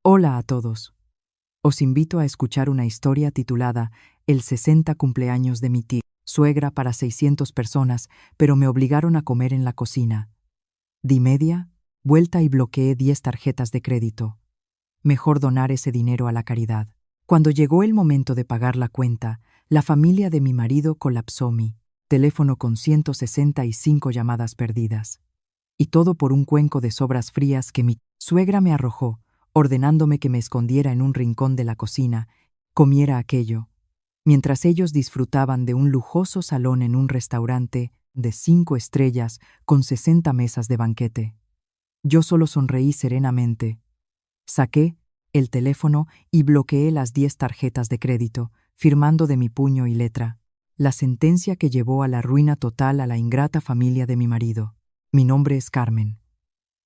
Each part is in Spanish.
Hola a todos. Os invito a escuchar una historia titulada El 60 cumpleaños de mi tía, suegra para 600 personas, pero me obligaron a comer en la cocina. Di media, vuelta y bloqueé 10 tarjetas de crédito. Mejor donar ese dinero a la caridad. Cuando llegó el momento de pagar la cuenta, la familia de mi marido colapsó mi teléfono con 165 llamadas perdidas. Y todo por un cuenco de sobras frías que mi suegra me arrojó, ordenándome que me escondiera en un rincón de la cocina, comiera aquello, mientras ellos disfrutaban de un lujoso salón en un restaurante de 5 estrellas con 60 mesas de banquete. Yo solo sonreí serenamente. Saqué el teléfono y bloqueé las 10 tarjetas de crédito, firmando de mi puño y letra la sentencia que llevó a la ruina total a la ingrata familia de mi marido. Mi nombre es Carmen.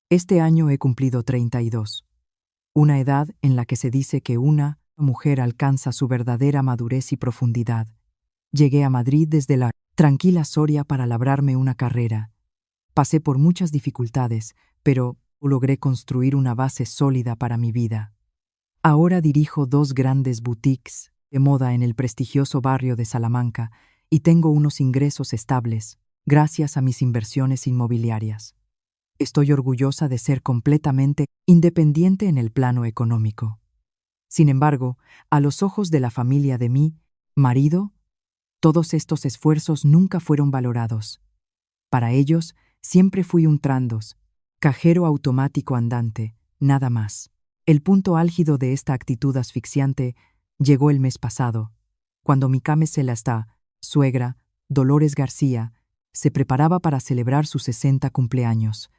Este año he cumplido 32. Una edad en la que se dice que una mujer alcanza su verdadera madurez y profundidad. Llegué a Madrid desde la tranquila Soria para labrarme una carrera. Pasé por muchas dificultades, pero logré construir una base sólida para mi vida. Ahora dirijo 2 grandes boutiques de moda en el prestigioso barrio de Salamanca y tengo unos ingresos estables, gracias a mis inversiones inmobiliarias. Estoy orgullosa de ser completamente independiente en el plano económico. Sin embargo, a los ojos de la familia de mi marido, todos estos esfuerzos nunca fueron valorados. Para ellos, siempre fui un trandos, cajero automático andante, nada más. El punto álgido de esta actitud asfixiante llegó el mes pasado, cuando mi Celasta, suegra, Dolores García, se preparaba para celebrar su 60 cumpleaños.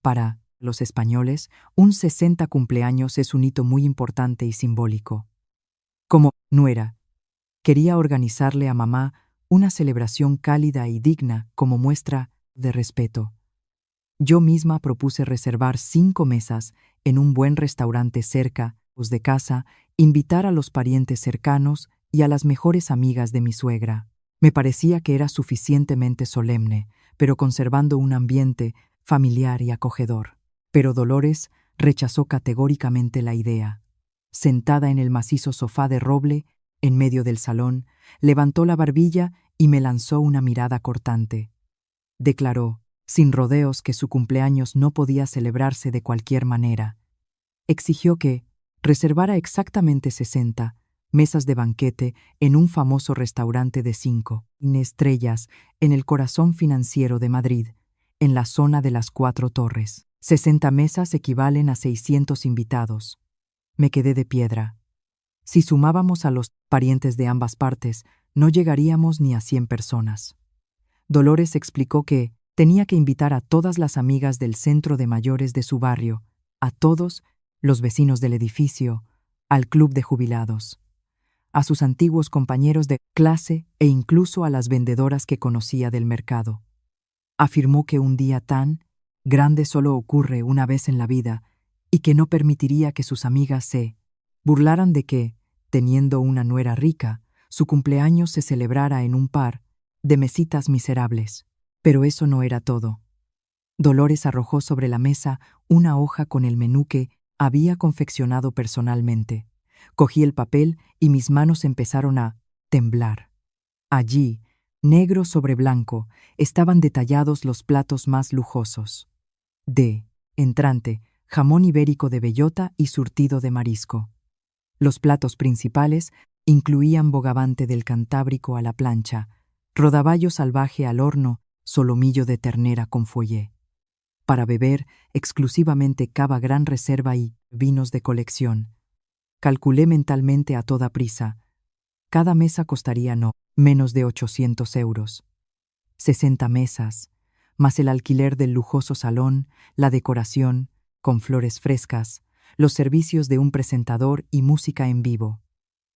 Para los españoles, un 60 cumpleaños es un hito muy importante y simbólico. Como nuera, quería organizarle a mamá una celebración cálida y digna como muestra de respeto. Yo misma propuse reservar 5 mesas en un buen restaurante cerca de casa, invitar a los parientes cercanos y a las mejores amigas de mi suegra. Me parecía que era suficientemente solemne, pero conservando un ambiente familiar y acogedor. Pero Dolores rechazó categóricamente la idea. Sentada en el macizo sofá de roble, en medio del salón, levantó la barbilla y me lanzó una mirada cortante. Declaró, sin rodeos, que su cumpleaños no podía celebrarse de cualquier manera. Exigió que reservara exactamente 60 mesas de banquete en un famoso restaurante de 5 estrellas en el corazón financiero de Madrid, en la zona de las 4 Torres. 60 mesas equivalen a 600 invitados. Me quedé de piedra. Si sumábamos a los parientes de ambas partes, no llegaríamos ni a 100 personas. Dolores explicó que tenía que invitar a todas las amigas del centro de mayores de su barrio, a todos los vecinos del edificio, al club de jubilados, a sus antiguos compañeros de clase e incluso a las vendedoras que conocía del mercado. Afirmó que un día tan grande solo ocurre una vez en la vida y que no permitiría que sus amigas se burlaran de que, teniendo una nuera rica, su cumpleaños se celebrara en un par de mesitas miserables. Pero eso no era todo. Dolores arrojó sobre la mesa una hoja con el menú que había confeccionado personalmente. Cogí el papel y mis manos empezaron a temblar. Allí, negro sobre blanco, estaban detallados los platos más lujosos. De entrante, jamón ibérico de bellota y surtido de marisco. Los platos principales incluían bogavante del Cantábrico a la plancha, rodaballo salvaje al horno, solomillo de ternera con follé. Para beber, exclusivamente cava gran reserva y vinos de colección. Calculé mentalmente a toda prisa. Cada mesa costaría no menos de 800 euros. 60 mesas, más el alquiler del lujoso salón, la decoración, con flores frescas, los servicios de un presentador y música en vivo.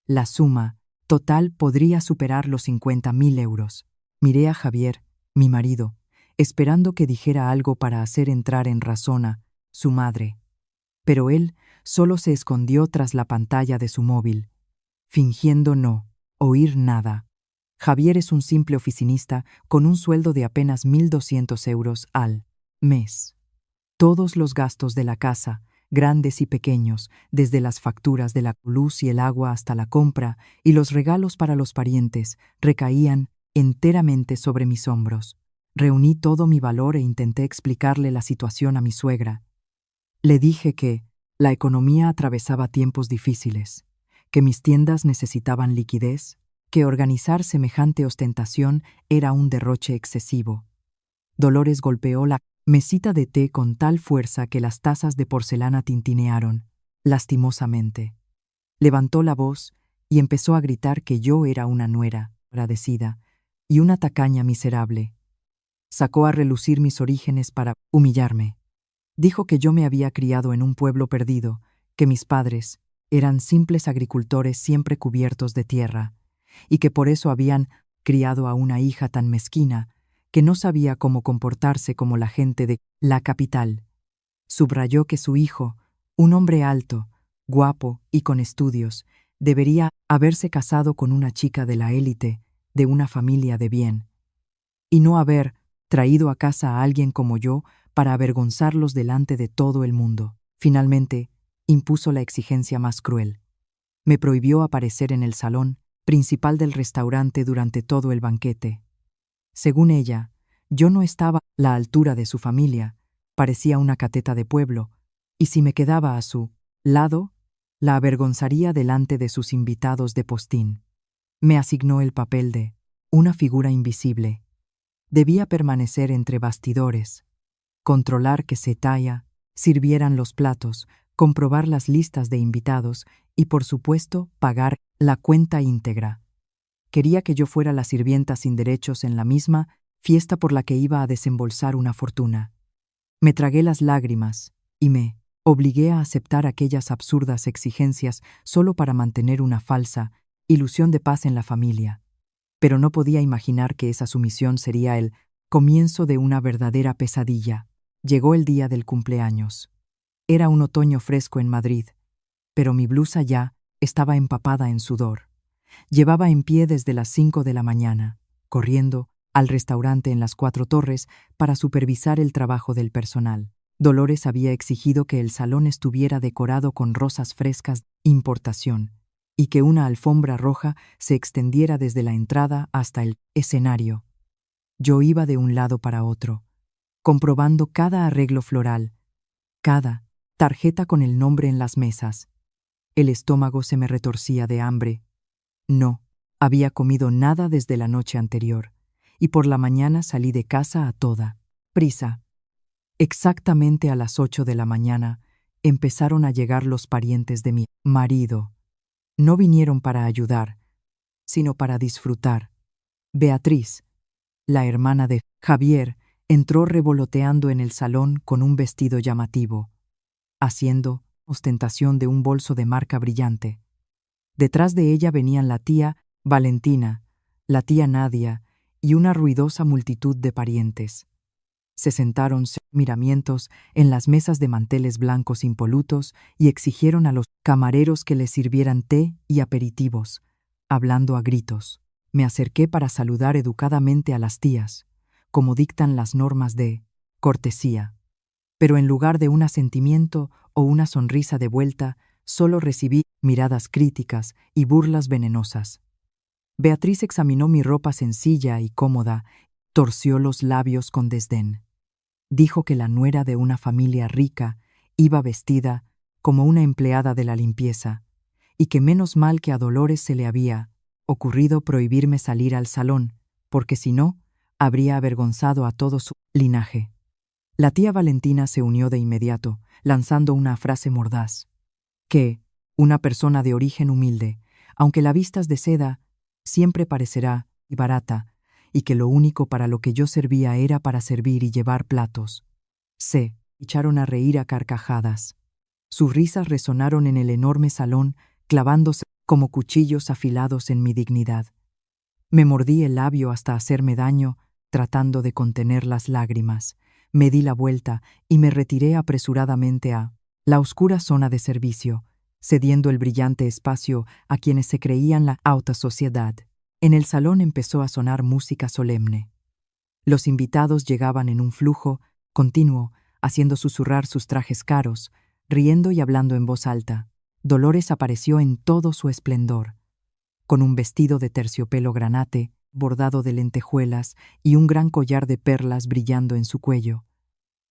La suma total podría superar los 50.000 euros. Miré a Javier, mi marido, esperando que dijera algo para hacer entrar en razón a su madre. Pero él solo se escondió tras la pantalla de su móvil, fingiendo no oír nada. Javier es un simple oficinista con un sueldo de apenas 1.200 euros al mes. Todos los gastos de la casa, grandes y pequeños, desde las facturas de la luz y el agua hasta la compra, y los regalos para los parientes, recaían enteramente sobre mis hombros. Reuní todo mi valor e intenté explicarle la situación a mi suegra. Le dije que la economía atravesaba tiempos difíciles, que mis tiendas necesitaban liquidez, que organizar semejante ostentación era un derroche excesivo. Dolores golpeó la mesita de té con tal fuerza que las tazas de porcelana tintinearon, lastimosamente. Levantó la voz y empezó a gritar que yo era una nuera agradecida y una tacaña miserable. Sacó a relucir mis orígenes para humillarme. Dijo que yo me había criado en un pueblo perdido, que mis padres eran simples agricultores siempre cubiertos de tierra, y que por eso habían criado a una hija tan mezquina que no sabía cómo comportarse como la gente de la capital. Subrayó que su hijo, un hombre alto, guapo y con estudios, debería haberse casado con una chica de la élite, de una familia de bien, y no haber traído a casa a alguien como yo para avergonzarlos delante de todo el mundo. Finalmente, impuso la exigencia más cruel. Me prohibió aparecer en el salón principal del restaurante durante todo el banquete. Según ella, yo no estaba a la altura de su familia, parecía una cateta de pueblo, y si me quedaba a su lado, la avergonzaría delante de sus invitados de postín. Me asignó el papel de una figura invisible. Debía permanecer entre bastidores, controlar que se sirvieran los platos, comprobar las listas de invitados y, por supuesto, pagar la cuenta íntegra. Quería que yo fuera la sirvienta sin derechos en la misma fiesta por la que iba a desembolsar una fortuna. Me tragué las lágrimas y me obligué a aceptar aquellas absurdas exigencias solo para mantener una falsa ilusión de paz en la familia. Pero no podía imaginar que esa sumisión sería el comienzo de una verdadera pesadilla. Llegó el día del cumpleaños. Era un otoño fresco en Madrid, pero mi blusa ya estaba empapada en sudor. Llevaba en pie desde las 5 de la mañana, corriendo al restaurante en las Cuatro Torres para supervisar el trabajo del personal. Dolores había exigido que el salón estuviera decorado con rosas frescas de importación y que una alfombra roja se extendiera desde la entrada hasta el escenario. Yo iba de un lado para otro, comprobando cada arreglo floral, cada tarjeta con el nombre en las mesas. El estómago se me retorcía de hambre. No había comido nada desde la noche anterior, y por la mañana salí de casa a toda prisa. Exactamente a las 8 de la mañana empezaron a llegar los parientes de mi marido. No vinieron para ayudar, sino para disfrutar. Beatriz, la hermana de Javier, entró revoloteando en el salón con un vestido llamativo, haciendo ostentación de un bolso de marca brillante. Detrás de ella venían la tía Valentina, la tía Nadia y una ruidosa multitud de parientes. Se sentaron sin miramientos en las mesas de manteles blancos impolutos y exigieron a los camareros que les sirvieran té y aperitivos, hablando a gritos. Me acerqué para saludar educadamente a las tías, como dictan las normas de cortesía. Pero en lugar de un asentimiento o una sonrisa de vuelta, solo recibí miradas críticas y burlas venenosas. Beatriz examinó mi ropa sencilla y cómoda, torció los labios con desdén. Dijo que la nuera de una familia rica iba vestida como una empleada de la limpieza, y que menos mal que a Dolores se le había ocurrido prohibirme salir al salón, porque si no, habría avergonzado a todo su linaje. La tía Valentina se unió de inmediato, lanzando una frase mordaz. Que una persona de origen humilde, aunque la vistas de seda, siempre parecerá barata, y que lo único para lo que yo servía era para servir y llevar platos. Se echaron a reír a carcajadas. Sus risas resonaron en el enorme salón, clavándose como cuchillos afilados en mi dignidad. Me mordí el labio hasta hacerme daño, tratando de contener las lágrimas. Me di la vuelta y me retiré apresuradamente a la oscura zona de servicio, cediendo el brillante espacio a quienes se creían la alta sociedad. En el salón empezó a sonar música solemne. Los invitados llegaban en un flujo continuo, haciendo susurrar sus trajes caros, riendo y hablando en voz alta. Dolores apareció en todo su esplendor, con un vestido de terciopelo granate, bordado de lentejuelas y un gran collar de perlas brillando en su cuello.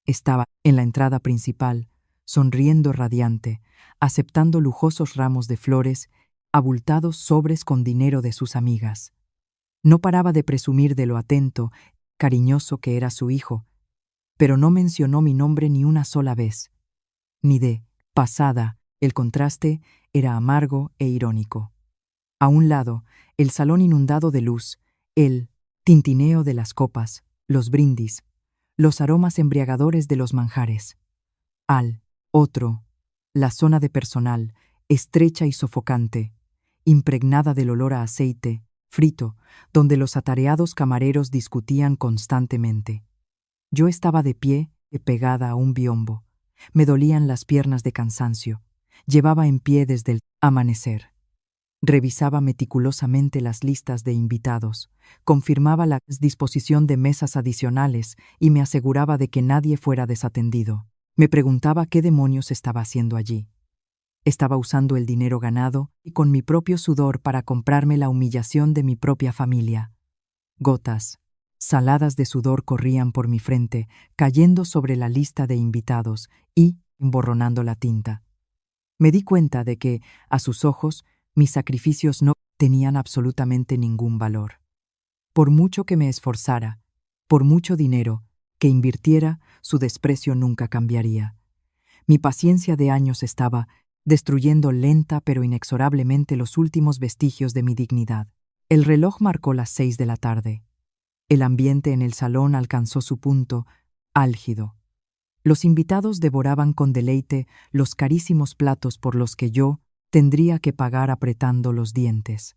Estaba en la entrada principal, sonriendo radiante, aceptando lujosos ramos de flores, abultados sobres con dinero de sus amigas. No paraba de presumir de lo atento, cariñoso que era su hijo, pero no mencionó mi nombre ni una sola vez. Ni de pasada, el contraste era amargo e irónico. A un lado, el salón inundado de luz, el tintineo de las copas, los brindis, los aromas embriagadores de los manjares. Al otro, la zona de personal, estrecha y sofocante, impregnada del olor a aceite, frito, donde los atareados camareros discutían constantemente. Yo estaba de pie, pegada a un biombo. Me dolían las piernas de cansancio. Llevaba en pie desde el amanecer. Revisaba meticulosamente las listas de invitados, confirmaba la disposición de mesas adicionales y me aseguraba de que nadie fuera desatendido. Me preguntaba qué demonios estaba haciendo allí. Estaba usando el dinero ganado y con mi propio sudor para comprarme la humillación de mi propia familia. Gotas saladas de sudor corrían por mi frente, cayendo sobre la lista de invitados y emborronando la tinta. Me di cuenta de que, a sus ojos, mis sacrificios no tenían absolutamente ningún valor. Por mucho que me esforzara, por mucho dinero que invirtiera, su desprecio nunca cambiaría. Mi paciencia de años estaba destruyendo lenta pero inexorablemente los últimos vestigios de mi dignidad. El reloj marcó las 6 de la tarde. El ambiente en el salón alcanzó su punto álgido. Los invitados devoraban con deleite los carísimos platos por los que yo tendría que pagar apretando los dientes.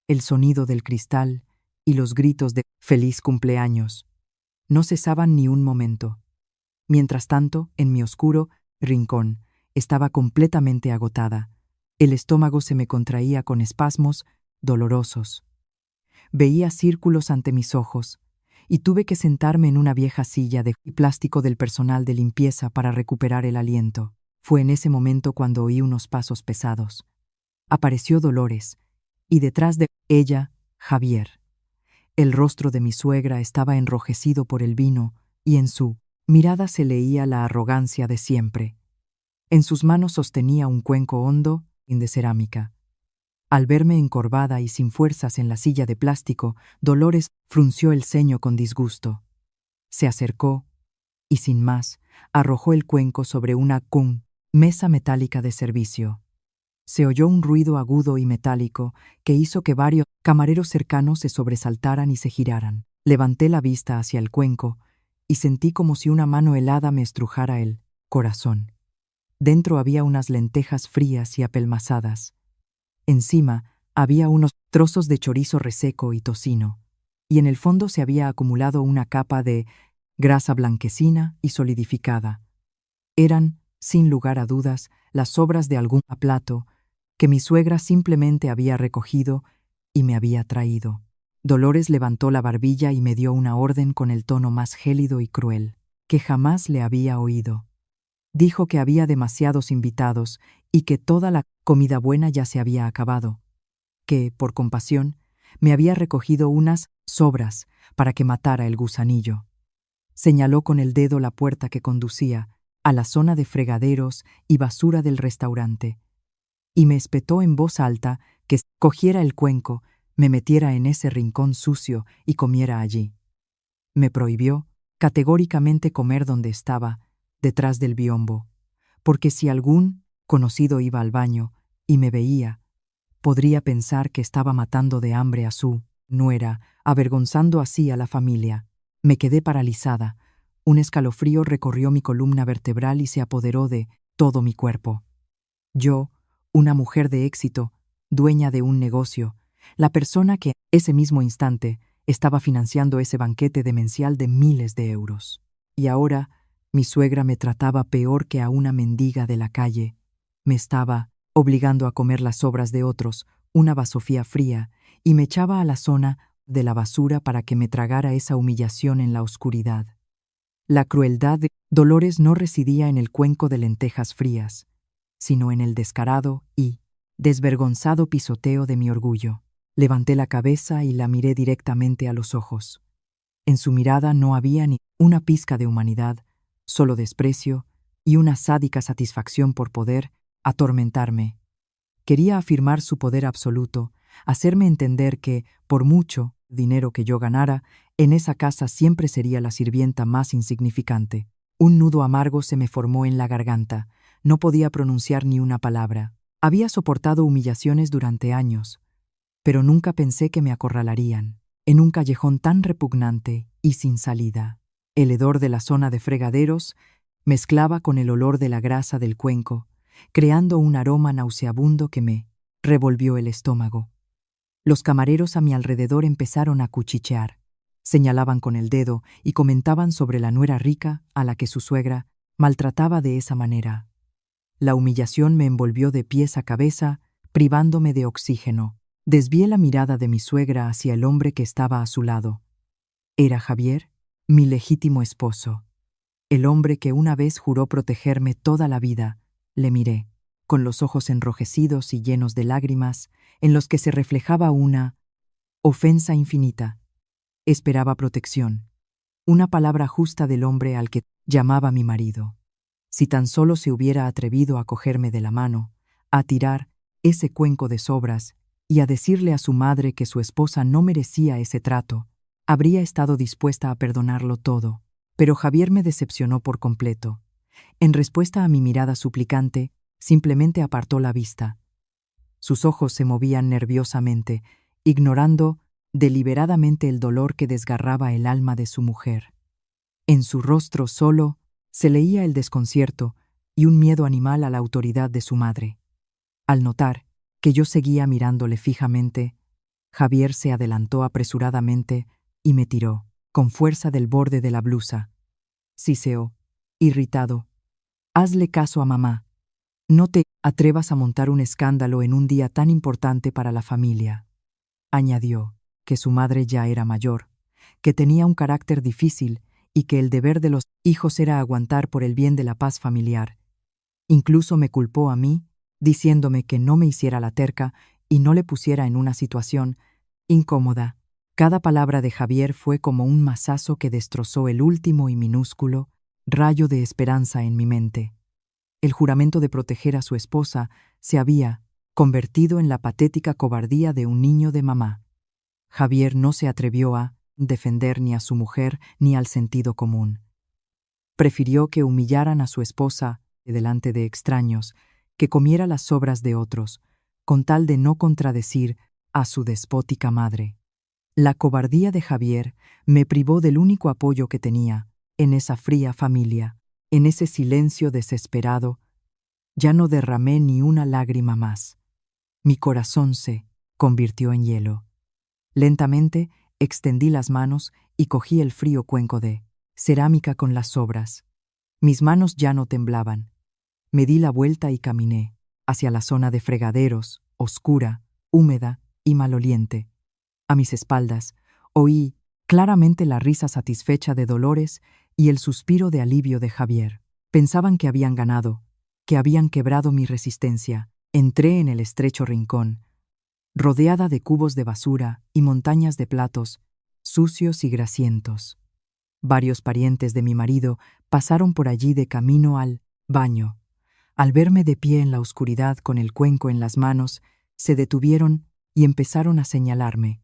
El sonido del cristal y los gritos de «¡Feliz cumpleaños!» no cesaban ni un momento. Mientras tanto, en mi oscuro rincón, estaba completamente agotada. El estómago se me contraía con espasmos dolorosos. Veía círculos ante mis ojos, y tuve que sentarme en una vieja silla de plástico del personal de limpieza para recuperar el aliento. Fue en ese momento cuando oí unos pasos pesados. Apareció Dolores, y detrás de ella, Javier. El rostro de mi suegra estaba enrojecido por el vino, y en su mirada se leía la arrogancia de siempre. En sus manos sostenía un cuenco hondo y de cerámica. Al verme encorvada y sin fuerzas en la silla de plástico, Dolores frunció el ceño con disgusto. Se acercó y, sin más, arrojó el cuenco sobre una mesa metálica de servicio. Se oyó un ruido agudo y metálico que hizo que varios camareros cercanos se sobresaltaran y se giraran. Levanté la vista hacia el cuenco y sentí como si una mano helada me estrujara el corazón. Dentro había unas lentejas frías y apelmazadas. Encima había unos trozos de chorizo reseco y tocino, y en el fondo se había acumulado una capa de grasa blanquecina y solidificada. Eran, sin lugar a dudas, las sobras de algún plato que mi suegra simplemente había recogido y me había traído. Dolores levantó la barbilla y me dio una orden con el tono más gélido y cruel que jamás le había oído. Dijo que había demasiados invitados y que toda la comida buena ya se había acabado, que, por compasión, me había recogido unas sobras para que matara el gusanillo. Señaló con el dedo la puerta que conducía a la zona de fregaderos y basura del restaurante, y me espetó en voz alta que cogiera el cuenco, me metiera en ese rincón sucio y comiera allí. Me prohibió categóricamente comer donde estaba, detrás del biombo, porque si algún conocido iba al baño y me veía, podría pensar que estaba matando de hambre a su nuera, avergonzando así a la familia. Me quedé paralizada. Un escalofrío recorrió mi columna vertebral y se apoderó de todo mi cuerpo. Yo, una mujer de éxito, dueña de un negocio, la persona que, ese mismo instante, estaba financiando ese banquete demencial de miles de euros. Y ahora, mi suegra me trataba peor que a una mendiga de la calle. Me estaba obligando a comer las sobras de otros, una basofía fría, y me echaba a la zona de la basura para que me tragara esa humillación en la oscuridad. La crueldad de Dolores no residía en el cuenco de lentejas frías, sino en el descarado y desvergonzado pisoteo de mi orgullo. Levanté la cabeza y la miré directamente a los ojos. En su mirada no había ni una pizca de humanidad, solo desprecio y una sádica satisfacción por poder atormentarme. Quería afirmar su poder absoluto, hacerme entender que, por mucho dinero que yo ganara, en esa casa siempre sería la sirvienta más insignificante. Un nudo amargo se me formó en la garganta. No podía pronunciar ni una palabra. Había soportado humillaciones durante años, pero nunca pensé que me acorralarían, en un callejón tan repugnante y sin salida. El hedor de la zona de fregaderos mezclaba con el olor de la grasa del cuenco, creando un aroma nauseabundo que me revolvió el estómago. Los camareros a mi alrededor empezaron a cuchichear. Señalaban con el dedo y comentaban sobre la nuera rica a la que su suegra maltrataba de esa manera. La humillación me envolvió de pies a cabeza, privándome de oxígeno. Desvié la mirada de mi suegra hacia el hombre que estaba a su lado. Era Javier, mi legítimo esposo. El hombre que una vez juró protegerme toda la vida. Le miré, con los ojos enrojecidos y llenos de lágrimas, en los que se reflejaba una ofensa infinita. Esperaba protección, una palabra justa del hombre al que llamaba mi marido. Si tan solo se hubiera atrevido a cogerme de la mano, a tirar ese cuenco de sobras y a decirle a su madre que su esposa no merecía ese trato, habría estado dispuesta a perdonarlo todo. Pero Javier me decepcionó por completo. En respuesta a mi mirada suplicante, simplemente apartó la vista. Sus ojos se movían nerviosamente, ignorando deliberadamente el dolor que desgarraba el alma de su mujer. En su rostro solo se leía el desconcierto y un miedo animal a la autoridad de su madre. Al notar que yo seguía mirándole fijamente, Javier se adelantó apresuradamente y me tiró, con fuerza del borde de la blusa. Siseó, irritado. «Hazle caso a mamá. No te atrevas a montar un escándalo en un día tan importante para la familia». Añadió que su madre ya era mayor, que tenía un carácter difícil y que el deber de los hijos era aguantar por el bien de la paz familiar. Incluso me culpó a mí, diciéndome que no me hiciera la terca y no le pusiera en una situación incómoda. Cada palabra de Javier fue como un mazazo que destrozó el último y minúsculo rayo de esperanza en mi mente. El juramento de proteger a su esposa se había convertido en la patética cobardía de un niño de mamá. Javier no se atrevió a defender ni a su mujer ni al sentido común. Prefirió que humillaran a su esposa delante de extraños, que comiera las sobras de otros, con tal de no contradecir a su despótica madre. La cobardía de Javier me privó del único apoyo que tenía en esa fría familia. En ese silencio desesperado, ya no derramé ni una lágrima más. Mi corazón se convirtió en hielo. Lentamente extendí las manos y cogí el frío cuenco de cerámica con las sobras. Mis manos ya no temblaban. Me di la vuelta y caminé hacia la zona de fregaderos, oscura, húmeda y maloliente. A mis espaldas oí claramente la risa satisfecha de Dolores y el suspiro de alivio de Javier. Pensaban que habían ganado, que habían quebrado mi resistencia. Entré en el estrecho rincón, rodeada de cubos de basura y montañas de platos, sucios y grasientos. Varios parientes de mi marido pasaron por allí de camino al baño. Al verme de pie en la oscuridad con el cuenco en las manos, se detuvieron y empezaron a señalarme.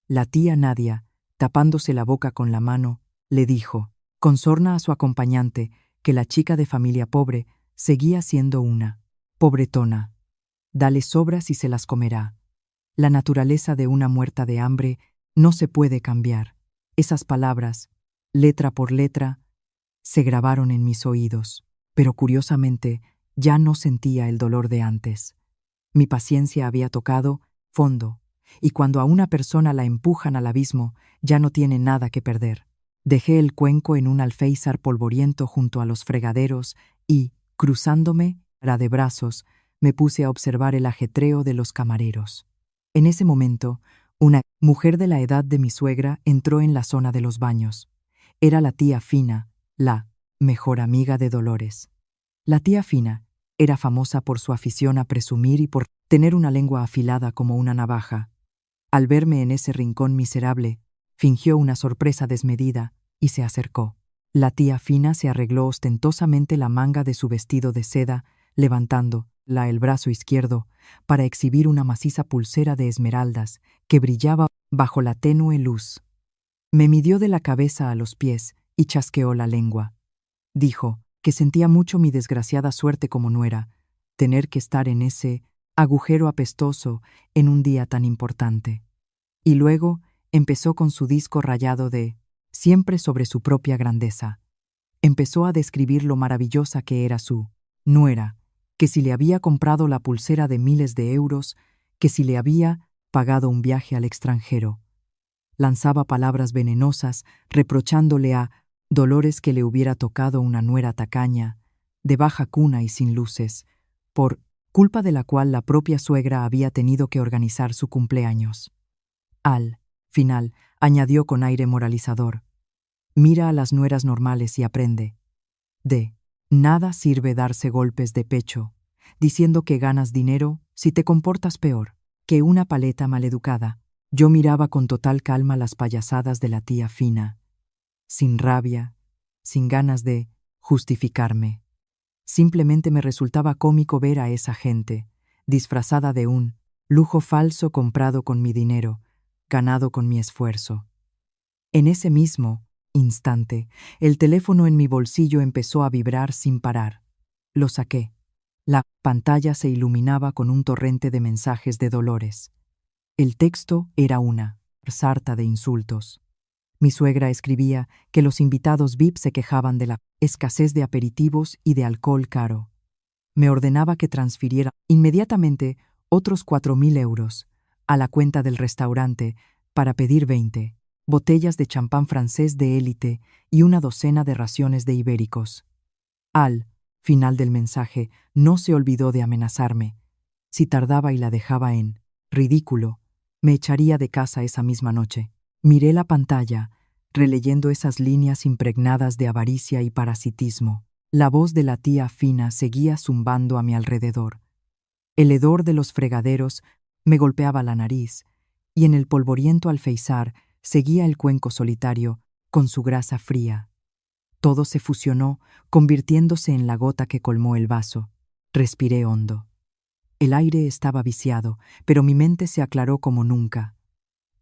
La tía Nadia, tapándose la boca con la mano, le dijo, con sorna a su acompañante, que la chica de familia pobre seguía siendo una pobretona. Dale sobras y se las comerá. La naturaleza de una muerta de hambre no se puede cambiar. Esas palabras, letra por letra, se grabaron en mis oídos, pero curiosamente ya no sentía el dolor de antes. Mi paciencia había tocado fondo, y cuando a una persona la empujan al abismo, ya no tiene nada que perder. Dejé el cuenco en un alféizar polvoriento junto a los fregaderos y, cruzándome de brazos, me puse a observar el ajetreo de los camareros. En ese momento, una mujer de la edad de mi suegra entró en la zona de los baños. Era la tía Fina, la mejor amiga de Dolores. La tía Fina era famosa por su afición a presumir y por tener una lengua afilada como una navaja. Al verme en ese rincón miserable, fingió una sorpresa desmedida y se acercó. La tía Fina se arregló ostentosamente la manga de su vestido de seda, levantándola el brazo izquierdo para exhibir una maciza pulsera de esmeraldas que brillaba bajo la tenue luz. Me midió de la cabeza a los pies y chasqueó la lengua. Dijo que sentía mucho mi desgraciada suerte como nuera, tener que estar en ese agujero apestoso en un día tan importante. Y luego empezó con su disco rayado de siempre sobre su propia grandeza. Empezó a describir lo maravillosa que era su nuera, que si le había comprado la pulsera de miles de euros, que si le había pagado un viaje al extranjero. Lanzaba palabras venenosas, reprochándole a Dolores que le hubiera tocado una nuera tacaña, de baja cuna y sin luces, por culpa de la cual la propia suegra había tenido que organizar su cumpleaños. Al final, añadió con aire moralizador, mira a las nueras normales y aprende. De nada sirve darse golpes de pecho, diciendo que ganas dinero si te comportas peor que una paleta maleducada. Yo miraba con total calma las payasadas de la tía Fina, sin rabia, sin ganas de justificarme. Simplemente me resultaba cómico ver a esa gente, disfrazada de un lujo falso comprado con mi dinero, ganado con mi esfuerzo. En ese mismo instante, el teléfono en mi bolsillo empezó a vibrar sin parar. Lo saqué. La pantalla se iluminaba con un torrente de mensajes de Dolores. El texto era una sarta de insultos. Mi suegra escribía que los invitados VIP se quejaban de la escasez de aperitivos y de alcohol caro. Me ordenaba que transfiriera inmediatamente otros 4.000 euros a la cuenta del restaurante para pedir 20 botellas de champán francés de élite y una docena de raciones de ibéricos. Al final del mensaje no se olvidó de amenazarme. Si tardaba y la dejaba en ridículo, me echaría de casa esa misma noche. Miré la pantalla, releyendo esas líneas impregnadas de avaricia y parasitismo. La voz de la tía Fina seguía zumbando a mi alrededor. El hedor de los fregaderos me golpeaba la nariz, y en el polvoriento alféizar seguía el cuenco solitario con su grasa fría. Todo se fusionó, convirtiéndose en la gota que colmó el vaso. Respiré hondo. El aire estaba viciado, pero mi mente se aclaró como nunca.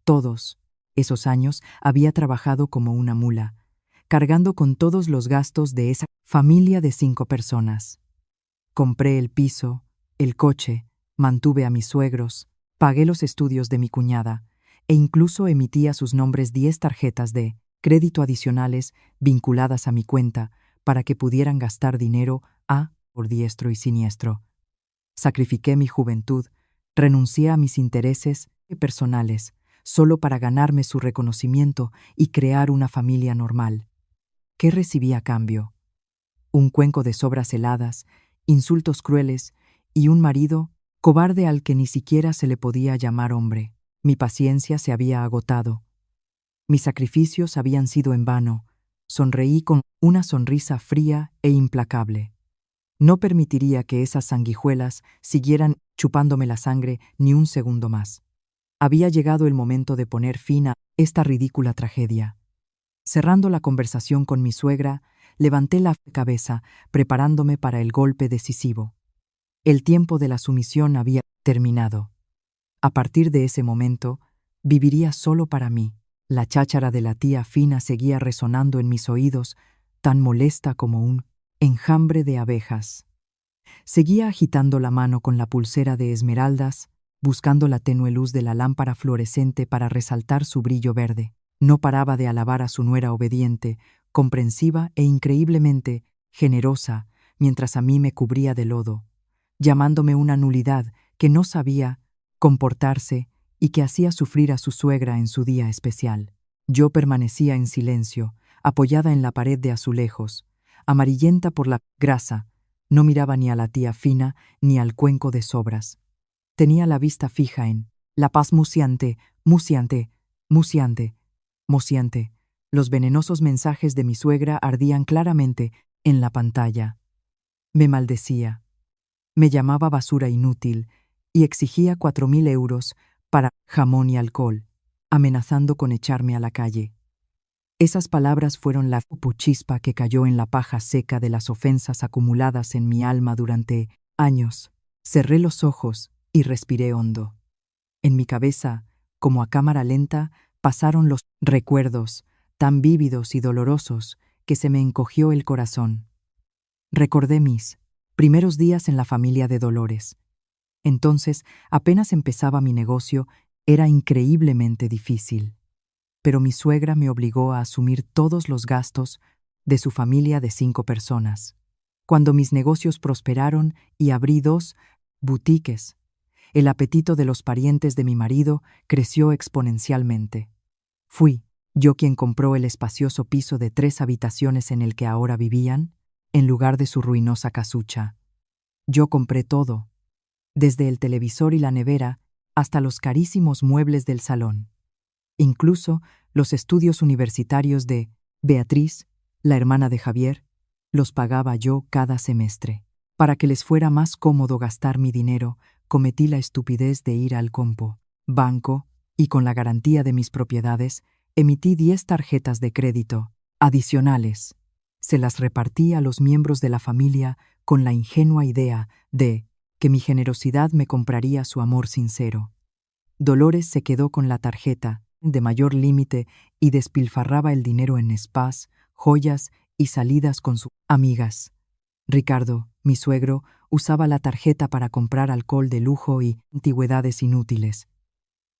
Todos esos años había trabajado como una mula, cargando con todos los gastos de esa familia de 5 personas. Compré el piso, el coche, mantuve a mis suegros, pagué los estudios de mi cuñada e incluso emití a sus nombres 10 tarjetas de crédito adicionales vinculadas a mi cuenta para que pudieran gastar dinero por diestro y siniestro. Sacrifiqué mi juventud, renuncié a mis intereses personales, solo para ganarme su reconocimiento y crear una familia normal. ¿Qué recibí a cambio? Un cuenco de sobras heladas, insultos crueles y un marido cobarde al que ni siquiera se le podía llamar hombre. Mi paciencia se había agotado. Mis sacrificios habían sido en vano. Sonreí con una sonrisa fría e implacable. No permitiría que esas sanguijuelas siguieran chupándome la sangre ni un segundo más. Había llegado el momento de poner fin a esta ridícula tragedia. Cerrando la conversación con mi suegra, levanté la cabeza, preparándome para el golpe decisivo. El tiempo de la sumisión había terminado. A partir de ese momento, viviría solo para mí. La cháchara de la tía Fina seguía resonando en mis oídos, tan molesta como un enjambre de abejas. Seguía agitando la mano con la pulsera de esmeraldas, buscando la tenue luz de la lámpara fluorescente para resaltar su brillo verde. No paraba de alabar a su nuera obediente, comprensiva e increíblemente generosa, mientras a mí me cubría de lodo, llamándome una nulidad que no sabía comportarse y que hacía sufrir a su suegra en su día especial. Yo permanecía en silencio, apoyada en la pared de azulejos, amarillenta por la grasa. No miraba ni a la tía Fina ni al cuenco de sobras. Tenía la vista fija en la paz muciante, muciante, muciante, mociante, Los venenosos mensajes de mi suegra ardían claramente en la pantalla. Me maldecía, me llamaba basura inútil y exigía 4.000 euros para jamón y alcohol, amenazando con echarme a la calle. Esas palabras fueron la chispa que cayó en la paja seca de las ofensas acumuladas en mi alma durante años. Cerré los ojos y respiré hondo. En mi cabeza, como a cámara lenta, pasaron los recuerdos, tan vívidos y dolorosos que se me encogió el corazón. Recordé mis primeros días en la familia de Dolores. Entonces, apenas empezaba mi negocio, era increíblemente difícil. Pero mi suegra me obligó a asumir todos los gastos de su familia de 5 personas. Cuando mis negocios prosperaron y abrí 2 boutiques, el apetito de los parientes de mi marido creció exponencialmente. Fui yo quien compró el espacioso piso de 3 habitaciones en el que ahora vivían, en lugar de su ruinosa casucha. Yo compré todo, desde el televisor y la nevera hasta los carísimos muebles del salón. Incluso los estudios universitarios de Beatriz, la hermana de Javier, los pagaba yo cada semestre. Para que les fuera más cómodo gastar mi dinero, cometí la estupidez de ir al banco y con la garantía de mis propiedades, emití 10 tarjetas de crédito adicionales. Se las repartí a los miembros de la familia con la ingenua idea de que mi generosidad me compraría su amor sincero. Dolores se quedó con la tarjeta de mayor límite y despilfarraba el dinero en spas, joyas y salidas con sus amigas. Ricardo, mi suegro, usaba la tarjeta para comprar alcohol de lujo y antigüedades inútiles.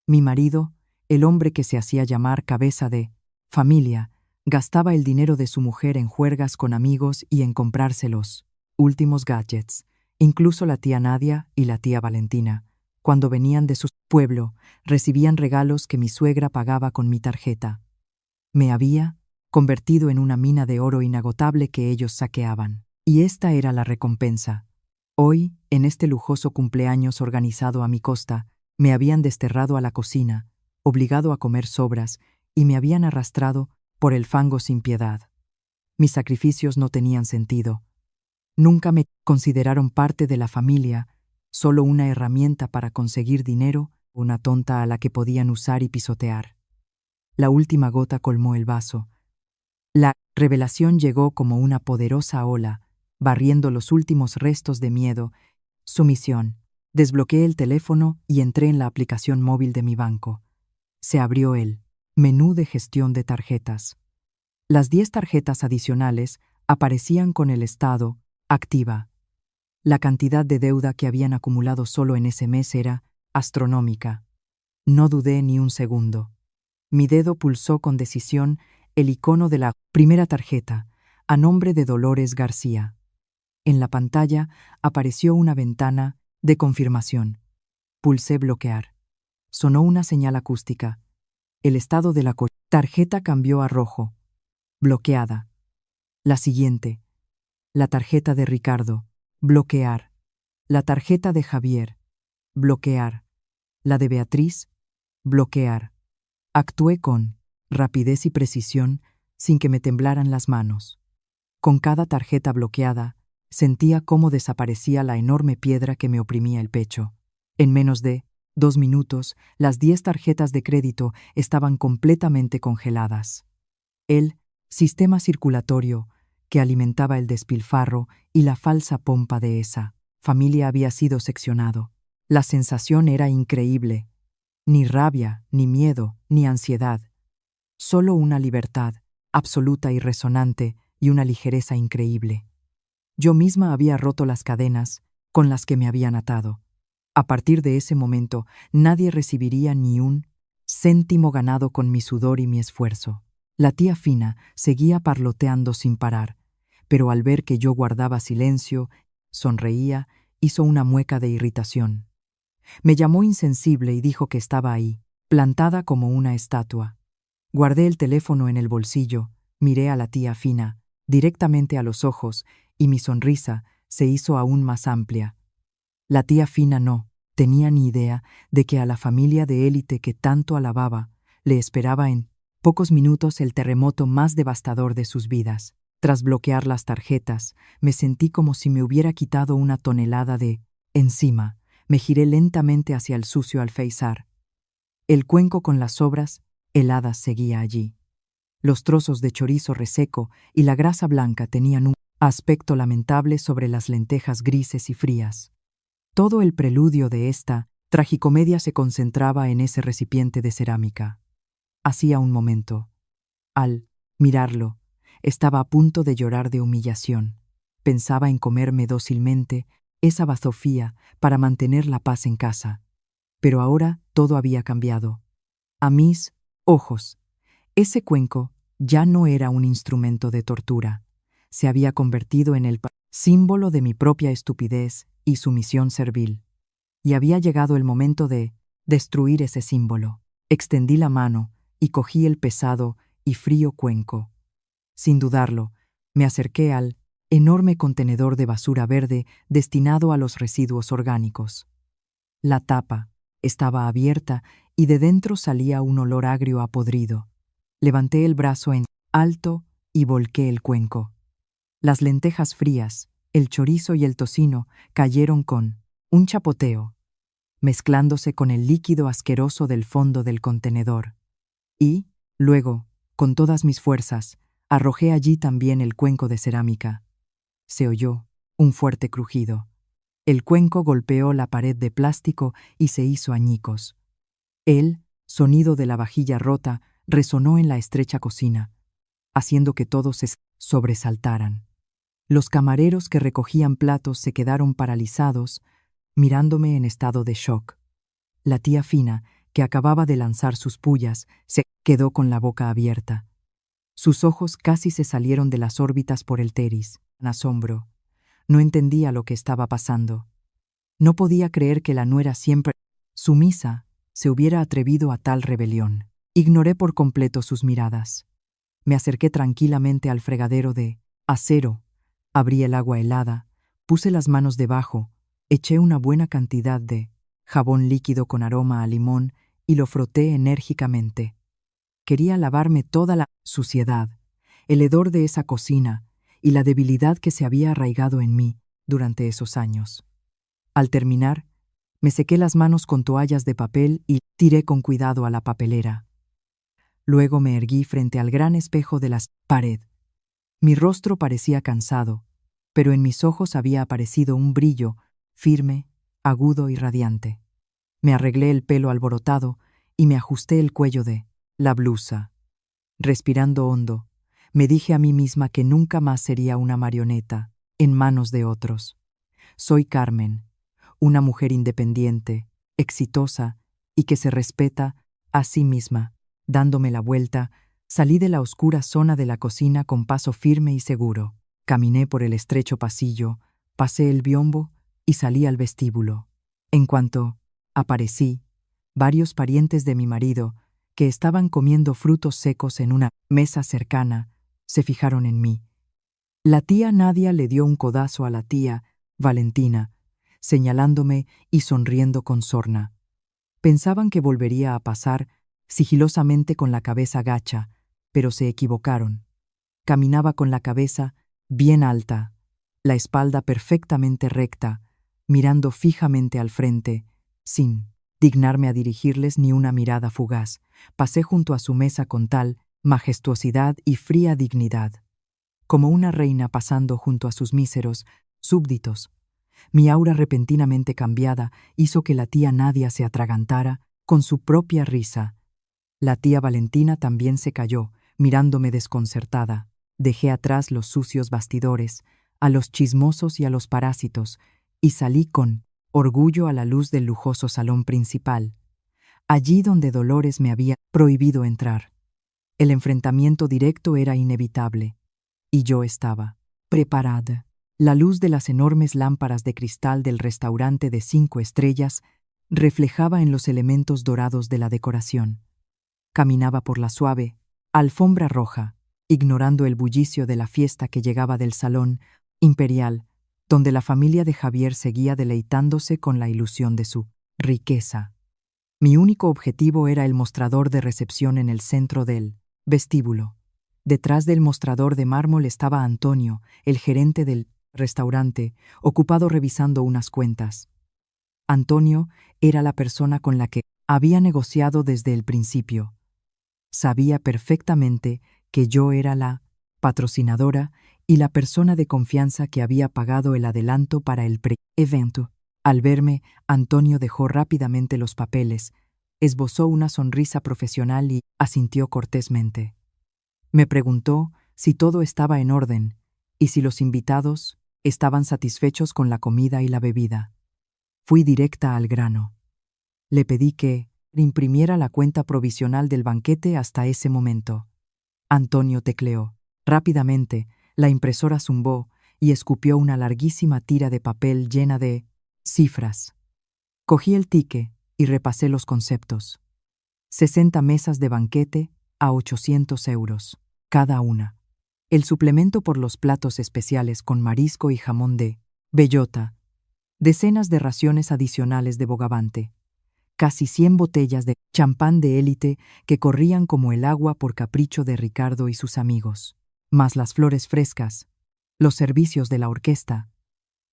Mi marido, el hombre que se hacía llamar cabeza de familia, gastaba el dinero de su mujer en juergas con amigos y en comprarse los últimos gadgets. Incluso la tía Nadia y la tía Valentina, cuando venían de su pueblo, recibían regalos que mi suegra pagaba con mi tarjeta. Me había convertido en una mina de oro inagotable que ellos saqueaban. Y esta era la recompensa. Hoy, en este lujoso cumpleaños organizado a mi costa, me habían desterrado a la cocina, obligado a comer sobras y me habían arrastrado por el fango sin piedad. Mis sacrificios no tenían sentido. Nunca me consideraron parte de la familia, solo una herramienta para conseguir dinero, una tonta a la que podían usar y pisotear. La última gota colmó el vaso. La revelación llegó como una poderosa ola, barriendo los últimos restos de miedo, sumisión. Desbloqueé el teléfono y entré en la aplicación móvil de mi banco. Se abrió el menú de gestión de tarjetas. Las 10 tarjetas adicionales aparecían con el estado activa. La cantidad de deuda que habían acumulado solo en ese mes era astronómica. No dudé ni un segundo. Mi dedo pulsó con decisión el icono de la primera tarjeta, a nombre de Dolores García. En la pantalla apareció una ventana de confirmación. Pulsé bloquear. Sonó una señal acústica. El estado de la tarjeta cambió a rojo. Bloqueada. La siguiente. La tarjeta de Ricardo. Bloquear. La tarjeta de Javier. Bloquear. La de Beatriz. Bloquear. Actué con rapidez y precisión sin que me temblaran las manos. Con cada tarjeta bloqueada, sentía cómo desaparecía la enorme piedra que me oprimía el pecho. En menos de 2 minutos, las 10 tarjetas de crédito estaban completamente congeladas. El sistema circulatorio que alimentaba el despilfarro y la falsa pompa de esa familia había sido seccionado. La sensación era increíble. Ni rabia, ni miedo, ni ansiedad. Solo una libertad, absoluta y resonante, y una ligereza increíble. Yo misma había roto las cadenas con las que me habían atado. A partir de ese momento, nadie recibiría ni un céntimo ganado con mi sudor y mi esfuerzo. La tía Fina seguía parloteando sin parar, pero al ver que yo guardaba silencio, sonreía, hizo una mueca de irritación. Me llamó insensible y dijo que estaba ahí, plantada como una estatua. Guardé el teléfono en el bolsillo, miré a la tía Fina, directamente a los ojos, y mi sonrisa se hizo aún más amplia. La tía Fina no tenía ni idea de que a la familia de élite que tanto alababa le esperaba en Pocos minutos el terremoto más devastador de sus vidas. Tras bloquear las tarjetas, me sentí como si me hubiera quitado una tonelada de encima. Me giré lentamente hacia el sucio alféizar. El cuenco con las sobras heladas seguía allí. Los trozos de chorizo reseco y la grasa blanca tenían un aspecto lamentable sobre las lentejas grises y frías. Todo el preludio de esta tragicomedia se concentraba en ese recipiente de cerámica. Hacía un momento, al mirarlo, estaba a punto de llorar de humillación. Pensaba en comerme dócilmente esa bazofía para mantener la paz en casa. Pero ahora todo había cambiado. A mis ojos, ese cuenco ya no era un instrumento de tortura. Se había convertido en el símbolo de mi propia estupidez y sumisión servil. Y había llegado el momento de destruir ese símbolo. Extendí la mano y cogí el pesado y frío cuenco. Sin dudarlo, me acerqué al enorme contenedor de basura verde destinado a los residuos orgánicos. La tapa estaba abierta y de dentro salía un olor agrio a podrido. Levanté el brazo en alto y volqué el cuenco. Las lentejas frías, el chorizo y el tocino cayeron con un chapoteo, mezclándose con el líquido asqueroso del fondo del contenedor. Y, luego, con todas mis fuerzas, arrojé allí también el cuenco de cerámica. Se oyó un fuerte crujido. El cuenco golpeó la pared de plástico y se hizo añicos. El sonido de la vajilla rota resonó en la estrecha cocina, haciendo que todos se sobresaltaran. Los camareros que recogían platos se quedaron paralizados, mirándome en estado de shock. La tía Fina, que acababa de lanzar sus pullas, se quedó con la boca abierta. Sus ojos casi se salieron de las órbitas por el teris, en asombro. No entendía lo que estaba pasando. No podía creer que la nuera siempre sumisa se hubiera atrevido a tal rebelión. Ignoré por completo sus miradas. Me acerqué tranquilamente al fregadero de acero, abrí el agua helada, puse las manos debajo, eché una buena cantidad de jabón líquido con aroma a limón y lo froté enérgicamente. Quería lavarme toda la suciedad, el hedor de esa cocina y la debilidad que se había arraigado en mí durante esos años. Al terminar, me sequé las manos con toallas de papel y tiré con cuidado a la papelera. Luego me erguí frente al gran espejo de la pared. Mi rostro parecía cansado, pero en mis ojos había aparecido un brillo firme, agudo y radiante. Me arreglé el pelo alborotado y me ajusté el cuello de la blusa. Respirando hondo, me dije a mí misma que nunca más sería una marioneta en manos de otros. Soy Carmen, una mujer independiente, exitosa y que se respeta a sí misma. Dándome la vuelta, salí de la oscura zona de la cocina con paso firme y seguro. Caminé por el estrecho pasillo, pasé el biombo y salí al vestíbulo. En cuanto aparecí, varios parientes de mi marido, que estaban comiendo frutos secos en una mesa cercana, se fijaron en mí. La tía Nadia le dio un codazo a la tía Valentina, señalándome y sonriendo con sorna. Pensaban que volvería a pasar sigilosamente con la cabeza gacha, pero se equivocaron. Caminaba con la cabeza bien alta, la espalda perfectamente recta, mirando fijamente al frente, sin dignarme a dirigirles ni una mirada fugaz. Pasé junto a su mesa con tal majestuosidad y fría dignidad, como una reina pasando junto a sus míseros súbditos. Mi aura repentinamente cambiada hizo que la tía Nadia se atragantara con su propia risa. La tía Valentina también se calló, mirándome desconcertada. Dejé atrás los sucios bastidores, a los chismosos y a los parásitos, y salí con orgullo a la luz del lujoso salón principal, allí donde Dolores me había prohibido entrar. El enfrentamiento directo era inevitable, y yo estaba preparada. La luz de las enormes lámparas de cristal del restaurante de 5 estrellas reflejaba en los elementos dorados de la decoración. Caminaba por la suave alfombra roja, ignorando el bullicio de la fiesta que llegaba del salón imperial, donde la familia de Javier seguía deleitándose con la ilusión de su riqueza. Mi único objetivo era el mostrador de recepción en el centro del Vestíbulo. Detrás del mostrador de mármol estaba Antonio, el gerente del restaurante, ocupado revisando unas cuentas. Antonio era la persona con la que había negociado desde el principio. Sabía perfectamente que yo era la patrocinadora y la persona de confianza que había pagado el adelanto para el pre-evento. Al verme, Antonio dejó rápidamente los papeles, esbozó una sonrisa profesional y asintió cortésmente. Me preguntó si todo estaba en orden y si los invitados estaban satisfechos con la comida y la bebida. Fui directa al grano. Le pedí que imprimiera la cuenta provisional del banquete hasta ese momento. Antonio tecleó. Rápidamente, la impresora zumbó y escupió una larguísima tira de papel llena de cifras. Cogí el ticket y repasé los conceptos. 60 mesas de banquete a 800 euros, cada una. El suplemento por los platos especiales con marisco y jamón de bellota. Decenas de raciones adicionales de bogavante. Casi 100 botellas de champán de élite que corrían como el agua por capricho de Ricardo y sus amigos. Más las flores frescas, los servicios de la orquesta,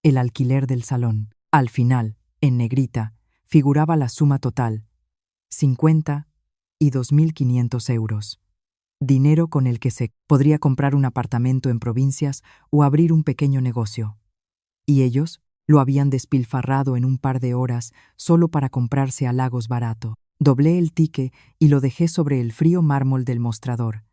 el alquiler del salón. Al final, en negrita, figuraba la suma total, 50 y 2.500 euros. Dinero con el que se podría comprar un apartamento en provincias o abrir un pequeño negocio. Y ellos lo habían despilfarrado en un par de horas solo para comprarse halagos barato. Doblé el ticket y lo dejé sobre el frío mármol del mostrador.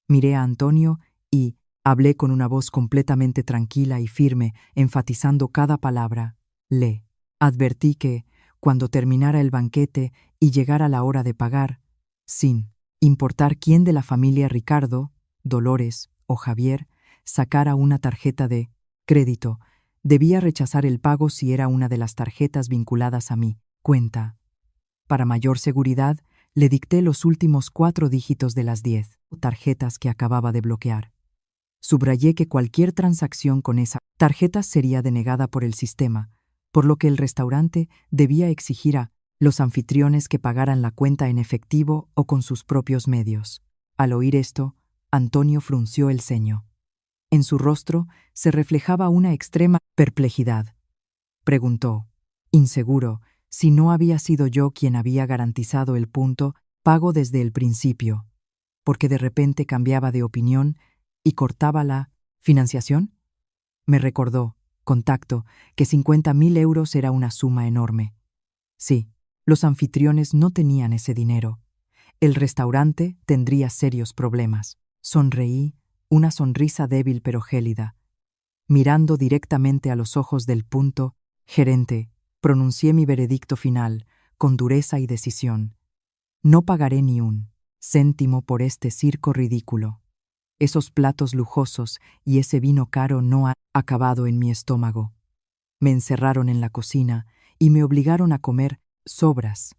Miré a Antonio y hablé con una voz completamente tranquila y firme, enfatizando cada palabra. Le advertí que, cuando terminara el banquete y llegara la hora de pagar, sin importar quién de la familia Ricardo, Dolores o Javier, sacara una tarjeta de crédito, debía rechazar el pago si era una de las tarjetas vinculadas a mi cuenta. Para mayor seguridad, le dicté los últimos 4 dígitos de las 10 tarjetas que acababa de bloquear. Subrayé que cualquier transacción con esa tarjeta sería denegada por el sistema, por lo que el restaurante debía exigir a los anfitriones que pagaran la cuenta en efectivo o con sus propios medios. Al oír esto, Antonio frunció el ceño. En su rostro se reflejaba una extrema perplejidad. Preguntó, inseguro, si no había sido yo quien había garantizado el punto pago desde el principio, porque de repente cambiaba de opinión y cortaba la financiación. Me recordó, con tacto, que 50.000 euros era una suma enorme. Sí, los anfitriones no tenían ese dinero. El restaurante tendría serios problemas. Sonreí, una sonrisa débil pero gélida. Mirando directamente a los ojos del punto gerente, pronuncié mi veredicto final, con dureza y decisión. No pagaré ni un céntimo por este circo ridículo. Esos platos lujosos y ese vino caro no han acabado en mi estómago. Me encerraron en la cocina y me obligaron a comer sobras.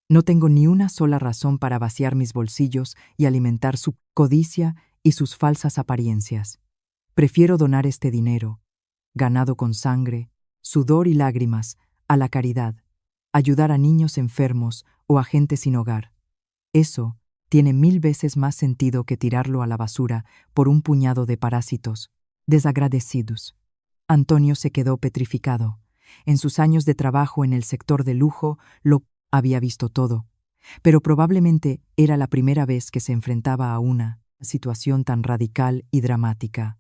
No tengo ni una sola razón para vaciar mis bolsillos y alimentar su codicia y sus falsas apariencias. Prefiero donar este dinero, ganado con sangre, sudor y lágrimas, a la caridad, ayudar a niños enfermos o a gente sin hogar. Eso tiene 1000 veces más sentido que tirarlo a la basura por un puñado de parásitos desagradecidos. Antonio se quedó petrificado. En sus años de trabajo en el sector de lujo lo había visto todo, pero probablemente era la primera vez que se enfrentaba a una situación tan radical y dramática.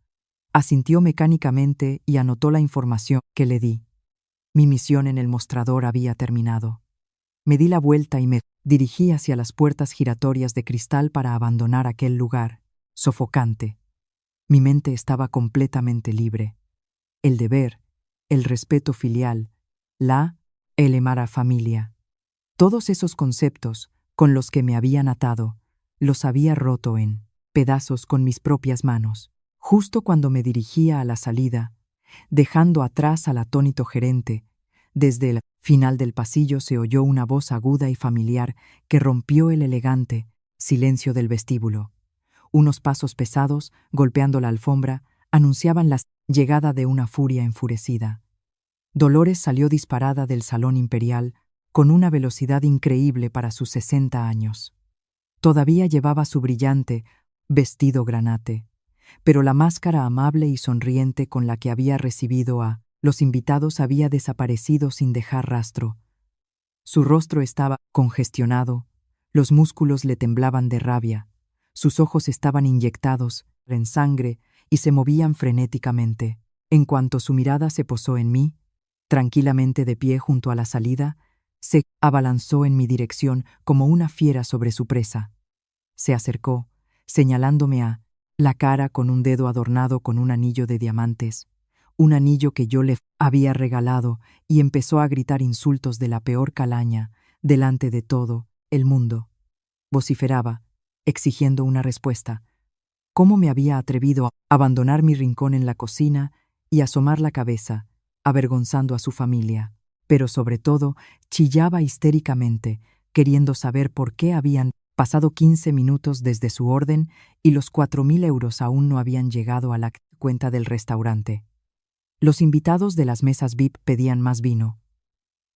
Asintió mecánicamente y anotó la información que le di. Mi misión en el mostrador había terminado. Me di la vuelta y me dirigí hacia las puertas giratorias de cristal para abandonar aquel lugar, sofocante. Mi mente estaba completamente libre. El deber, el respeto filial, la elemara familia. Todos esos conceptos con los que me habían atado, los había roto en pedazos con mis propias manos. Justo cuando me dirigía a la salida, dejando atrás al atónito gerente, desde el final del pasillo se oyó una voz aguda y familiar que rompió el elegante silencio del vestíbulo. Unos pasos pesados, golpeando la alfombra, anunciaban la llegada de una furia enfurecida. Dolores salió disparada del salón imperial con una velocidad increíble para sus 60 años. Todavía llevaba su brillante vestido granate, pero la máscara amable y sonriente con la que había recibido a los invitados había desaparecido sin dejar rastro. Su rostro estaba congestionado, los músculos le temblaban de rabia, sus ojos estaban inyectados en sangre y se movían frenéticamente. En cuanto su mirada se posó en mí, tranquilamente de pie junto a la salida, se abalanzó en mi dirección como una fiera sobre su presa. Se acercó, señalándome a la cara con un dedo adornado con un anillo de diamantes, un anillo que yo le había regalado, y empezó a gritar insultos de la peor calaña delante de todo el mundo. Vociferaba, exigiendo una respuesta. ¿Cómo me había atrevido a abandonar mi rincón en la cocina y asomar la cabeza, avergonzando a su familia? Pero sobre todo, chillaba histéricamente, queriendo saber por qué habían pasado 15 minutos desde su orden y los 4.000 euros aún no habían llegado a la cuenta del restaurante. Los invitados de las mesas VIP pedían más vino.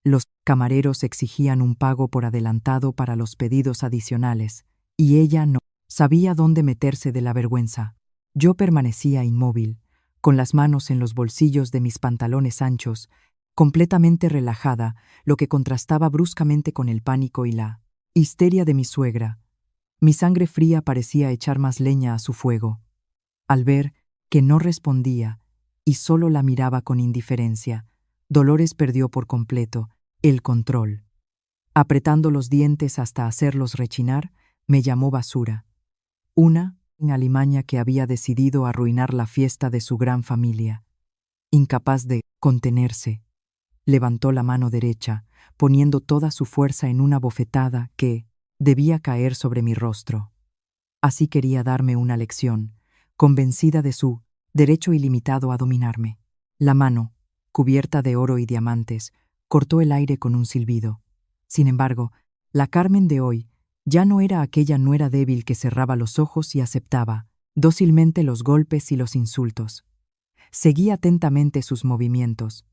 Los camareros exigían un pago por adelantado para los pedidos adicionales, y ella no sabía dónde meterse de la vergüenza. Yo permanecía inmóvil, con las manos en los bolsillos de mis pantalones anchos, completamente relajada, lo que contrastaba bruscamente con el pánico y la histeria de mi suegra. Mi sangre fría parecía echar más leña a su fuego. Al ver que no respondía y solo la miraba con indiferencia, Dolores perdió por completo el control. Apretando los dientes hasta hacerlos rechinar, me llamó basura. Una alimaña que había decidido arruinar la fiesta de su gran familia. Incapaz de contenerse, levantó la mano derecha, poniendo toda su fuerza en una bofetada que debía caer sobre mi rostro. Así quería darme una lección, convencida de su derecho ilimitado a dominarme. La mano, cubierta de oro y diamantes, cortó el aire con un silbido. Sin embargo, la Carmen de hoy ya no era aquella nuera débil que cerraba los ojos y aceptaba dócilmente los golpes y los insultos. Seguí atentamente sus movimientos.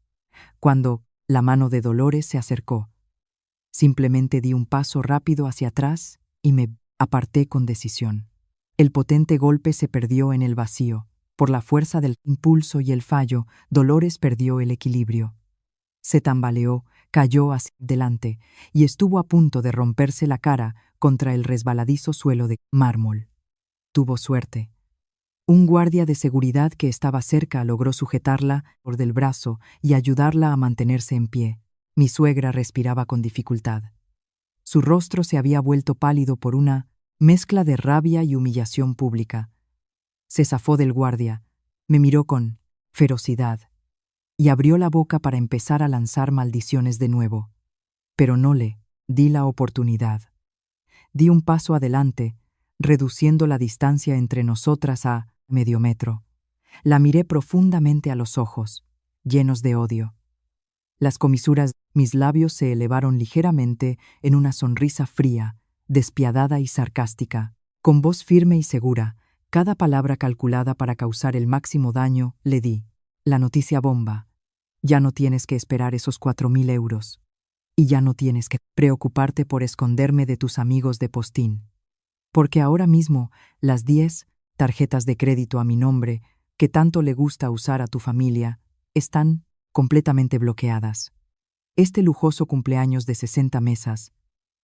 Cuando la mano de Dolores se acercó, simplemente di un paso rápido hacia atrás y me aparté con decisión. El potente golpe se perdió en el vacío. Por la fuerza del impulso y el fallo, Dolores perdió el equilibrio. Se tambaleó, cayó hacia adelante y estuvo a punto de romperse la cara contra el resbaladizo suelo de mármol. Tuvo suerte. Un guardia de seguridad que estaba cerca logró sujetarla por del brazo y ayudarla a mantenerse en pie. Mi suegra respiraba con dificultad. Su rostro se había vuelto pálido por una mezcla de rabia y humillación pública. Se zafó del guardia, me miró con ferocidad y abrió la boca para empezar a lanzar maldiciones de nuevo. Pero no le di la oportunidad. Di un paso adelante, reduciendo la distancia entre nosotras a medio metro. La miré profundamente a los ojos, llenos de odio. Las comisuras de mis labios se elevaron ligeramente en una sonrisa fría, despiadada y sarcástica. Con voz firme y segura, cada palabra calculada para causar el máximo daño, le di. La noticia bomba. Ya no tienes que esperar esos 4.000 euros. Y ya no tienes que preocuparte por esconderme de tus amigos de postín. Porque ahora mismo las 10 tarjetas de crédito a mi nombre, que tanto le gusta usar a tu familia, están completamente bloqueadas. Este lujoso cumpleaños de 60 mesas,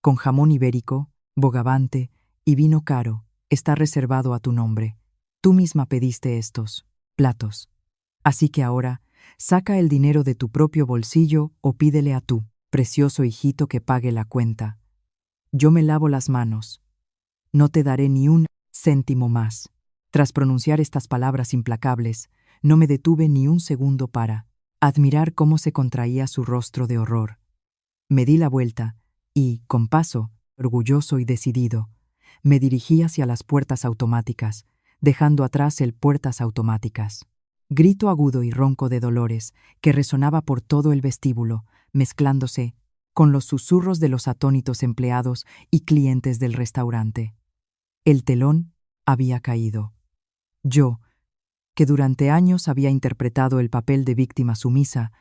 con jamón ibérico, bogavante y vino caro, está reservado a tu nombre. Tú misma pediste estos platos. Así que ahora, saca el dinero de tu propio bolsillo o pídele a tu precioso hijito que pague la cuenta. Yo me lavo las manos. No te daré ni un céntimo más. Tras pronunciar estas palabras implacables, no me detuve ni un segundo para admirar cómo se contraía su rostro de horror. Me di la vuelta y, con paso, orgulloso y decidido, me dirigí hacia las puertas automáticas, dejando atrás el puertas automáticas. Grito agudo y ronco de Dolores, que resonaba por todo el vestíbulo, mezclándose con los susurros de los atónitos empleados y clientes del restaurante. El telón había caído. Yo, que durante años había interpretado el papel de víctima sumisa,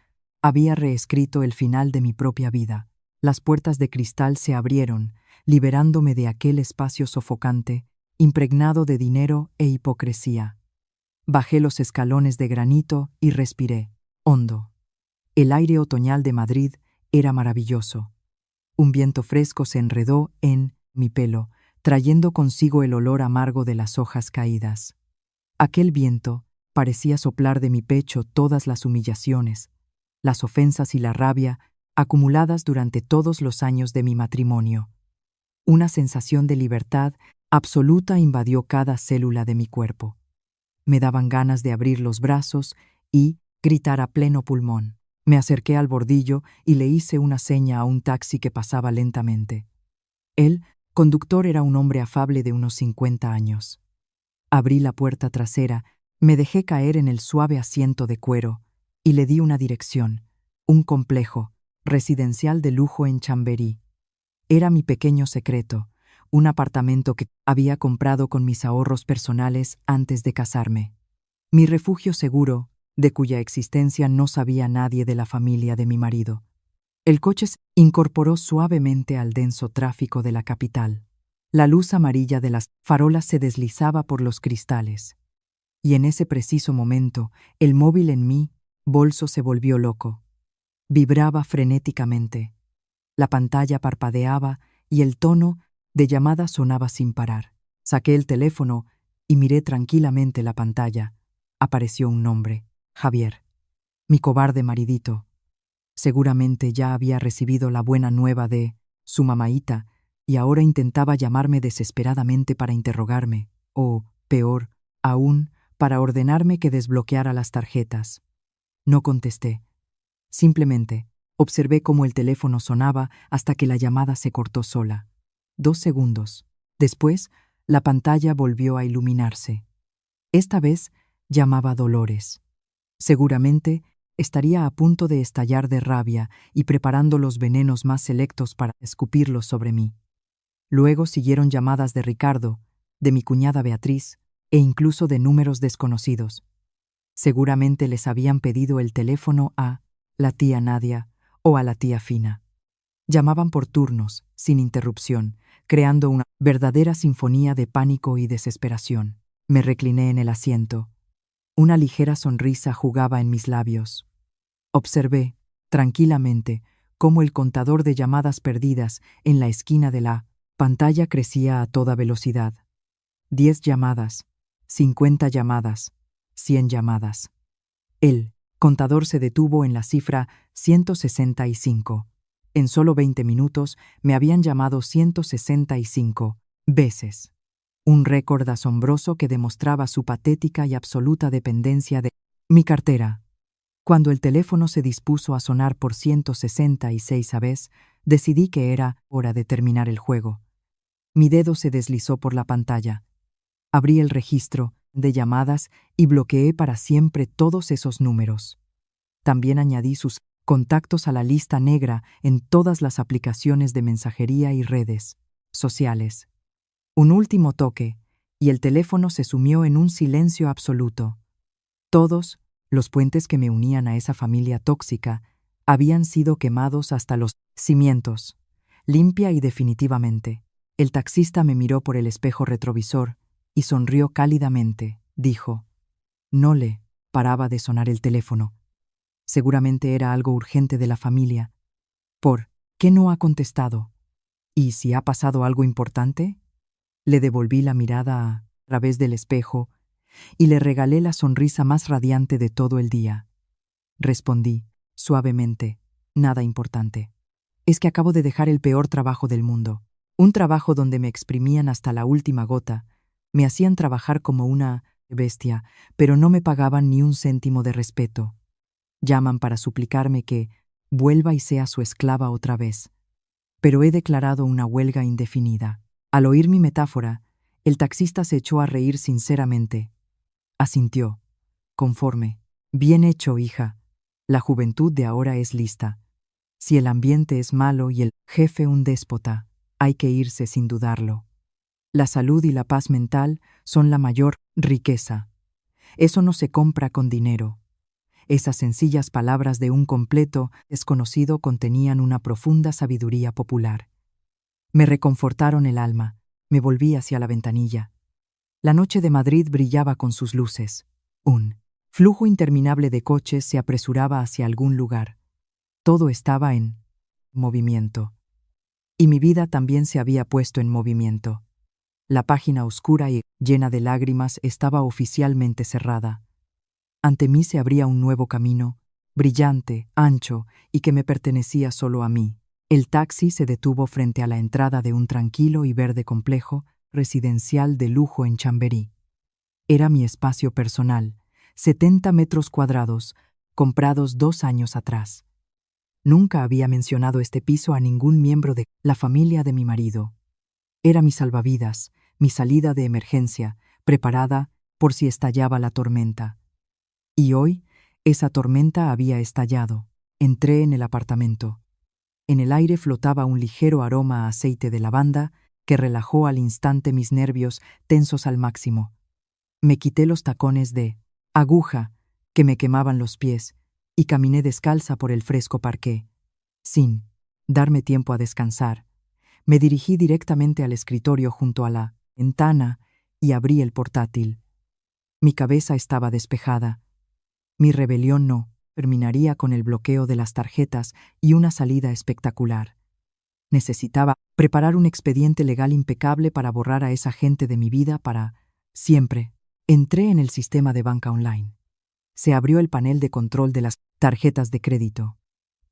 había reescrito el final de mi propia vida. Las puertas de cristal se abrieron, liberándome de aquel espacio sofocante, impregnado de dinero e hipocresía. Bajé los escalones de granito y respiré, hondo. El aire otoñal de Madrid era maravilloso. Un viento fresco se enredó en mi pelo, trayendo consigo el olor amargo de las hojas caídas. Aquel viento parecía soplar de mi pecho todas las humillaciones, las ofensas y la rabia acumuladas durante todos los años de mi matrimonio. Una sensación de libertad absoluta invadió cada célula de mi cuerpo. Me daban ganas de abrir los brazos y gritar a pleno pulmón. Me acerqué al bordillo y le hice una seña a un taxi que pasaba lentamente. El conductor era un hombre afable de unos 50 años. Abrí la puerta trasera, me dejé caer en el suave asiento de cuero y le di una dirección, un complejo residencial de lujo en Chamberí. Era mi pequeño secreto, un apartamento que había comprado con mis ahorros personales antes de casarme. Mi refugio seguro, de cuya existencia no sabía nadie de la familia de mi marido. El coche se incorporó suavemente al denso tráfico de la capital. La luz amarilla de las farolas se deslizaba por los cristales. Y en ese preciso momento, el móvil en mi bolso se volvió loco. Vibraba frenéticamente. La pantalla parpadeaba y el tono de llamada sonaba sin parar. Saqué el teléfono y miré tranquilamente la pantalla. Apareció un nombre: Javier. Mi cobarde maridito. Seguramente ya había recibido la buena nueva de su mamaíta y ahora intentaba llamarme desesperadamente para interrogarme, o, peor aún, para ordenarme que desbloqueara las tarjetas. No contesté. Simplemente observé cómo el teléfono sonaba hasta que la llamada se cortó sola. 2 segundos. Después, la pantalla volvió a iluminarse. Esta vez llamaba Dolores. Seguramente estaría a punto de estallar de rabia y preparando los venenos más selectos para escupirlos sobre mí. Luego siguieron llamadas de Ricardo, de mi cuñada Beatriz e incluso de números desconocidos. Seguramente les habían pedido el teléfono a la tía Nadia o a la tía Fina. Llamaban por turnos, sin interrupción, creando una verdadera sinfonía de pánico y desesperación. Me recliné en el asiento. Una ligera sonrisa jugaba en mis labios. Observé, tranquilamente, cómo el contador de llamadas perdidas en la esquina de la pantalla crecía a toda velocidad. 10 llamadas, 50 llamadas, 100 llamadas. El contador se detuvo en la cifra 165. En solo 20 minutos me habían llamado 165 veces. Un récord asombroso que demostraba su patética y absoluta dependencia de mi cartera. Cuando el teléfono se dispuso a sonar por 166 vez, decidí que era hora de terminar el juego. Mi dedo se deslizó por la pantalla. Abrí el registro de llamadas y bloqueé para siempre todos esos números. También añadí sus contactos a la lista negra en todas las aplicaciones de mensajería y redes sociales. Un último toque, y el teléfono se sumió en un silencio absoluto. Todos los puentes que me unían a esa familia tóxica habían sido quemados hasta los cimientos, limpia y definitivamente. El taxista me miró por el espejo retrovisor y sonrió cálidamente. Dijo: no le paraba de sonar el teléfono. Seguramente era algo urgente de la familia. ¿Por qué no ha contestado? ¿Y si ha pasado algo importante? Le devolví la mirada a través del espejo y le regalé la sonrisa más radiante de todo el día. Respondí, suavemente: nada importante. Es que acabo de dejar el peor trabajo del mundo. Un trabajo donde me exprimían hasta la última gota, me hacían trabajar como una bestia, pero no me pagaban ni un céntimo de respeto. Llaman para suplicarme que vuelva y sea su esclava otra vez. Pero he declarado una huelga indefinida. Al oír mi metáfora, el taxista se echó a reír sinceramente. Asintió, conforme. Bien hecho, hija. La juventud de ahora es lista. Si el ambiente es malo y el jefe un déspota, hay que irse sin dudarlo. La salud y la paz mental son la mayor riqueza. Eso no se compra con dinero. Esas sencillas palabras de un completo desconocido contenían una profunda sabiduría popular. Me reconfortaron el alma. Me volví hacia la ventanilla. La noche de Madrid brillaba con sus luces. Un flujo interminable de coches se apresuraba hacia algún lugar. Todo estaba en movimiento. Y mi vida también se había puesto en movimiento. La página oscura y llena de lágrimas estaba oficialmente cerrada. Ante mí se abría un nuevo camino, brillante, ancho y que me pertenecía solo a mí. El taxi se detuvo frente a la entrada de un tranquilo y verde complejo residencial de lujo en Chamberí. Era mi espacio personal, 70 metros cuadrados, comprados 2 años atrás. Nunca había mencionado este piso a ningún miembro de la familia de mi marido. Era mi salvavidas, mi salida de emergencia, preparada por si estallaba la tormenta. Y hoy, esa tormenta había estallado. Entré en el apartamento. En el aire flotaba un ligero aroma a aceite de lavanda que relajó al instante mis nervios tensos al máximo. Me quité los tacones de aguja que me quemaban los pies y caminé descalza por el fresco parqué. Sin darme tiempo a descansar, me dirigí directamente al escritorio junto a la ventana y abrí el portátil. Mi cabeza estaba despejada. Mi rebelión no terminaría con el bloqueo de las tarjetas y una salida espectacular. Necesitaba preparar un expediente legal impecable para borrar a esa gente de mi vida para siempre. Entré en el sistema de banca online. Se abrió el panel de control de las tarjetas de crédito.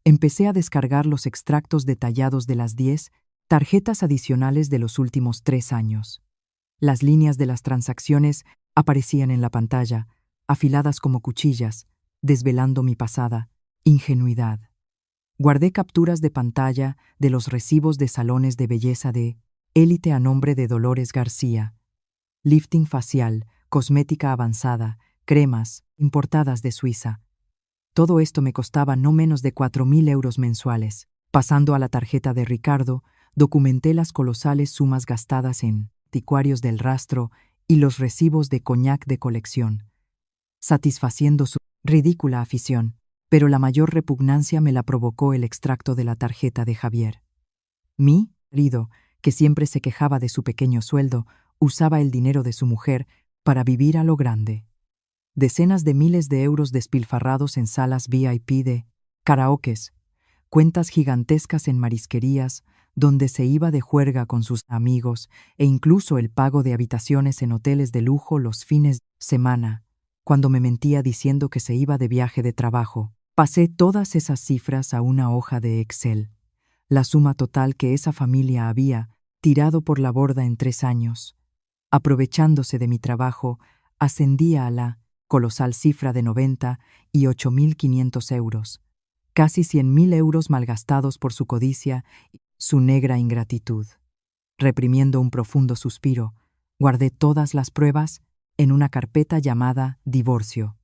Empecé a descargar los extractos detallados de las 10 tarjetas adicionales de los últimos 3 años. Las líneas de las transacciones aparecían en la pantalla, afiladas como cuchillas, desvelando mi pasada ingenuidad. Guardé capturas de pantalla de los recibos de salones de belleza de élite a nombre de Dolores García. Lifting facial, cosmética avanzada, cremas importadas de Suiza. Todo esto me costaba no menos de 4.000 euros mensuales. Pasando a la tarjeta de Ricardo, documenté las colosales sumas gastadas en anticuarios del rastro y los recibos de coñac de colección, satisfaciendo su ridícula afición, pero la mayor repugnancia me la provocó el extracto de la tarjeta de Javier. Mi marido, que siempre se quejaba de su pequeño sueldo, usaba el dinero de su mujer para vivir a lo grande. Decenas de miles de euros despilfarrados en salas VIP de karaokes, cuentas gigantescas en marisquerías, donde se iba de juerga con sus amigos, e incluso el pago de habitaciones en hoteles de lujo los fines de semana, cuando me mentía diciendo que se iba de viaje de trabajo. Pasé todas esas cifras a una hoja de Excel, la suma total que esa familia había tirado por la borda en 3 años. Aprovechándose de mi trabajo, ascendía a la colosal cifra de 98.500 euros, casi 100.000 euros malgastados por su codicia y su negra ingratitud. Reprimiendo un profundo suspiro, guardé todas las pruebas en una carpeta llamada divorcio.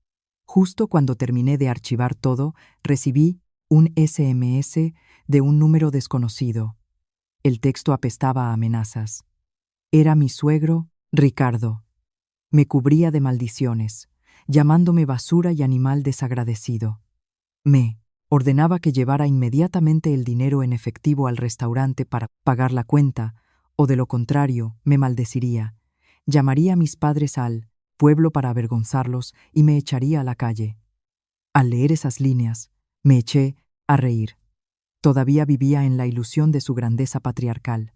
Justo cuando terminé de archivar todo, recibí un SMS de un número desconocido. El texto apestaba a amenazas. Era mi suegro, Ricardo. Me cubría de maldiciones, llamándome basura y animal desagradecido. Me ordenaba que llevara inmediatamente el dinero en efectivo al restaurante para pagar la cuenta, o de lo contrario, me maldeciría. Llamaría a mis padres al pueblo para avergonzarlos y me echaría a la calle. Al leer esas líneas, me eché a reír. Todavía vivía en la ilusión de su grandeza patriarcal.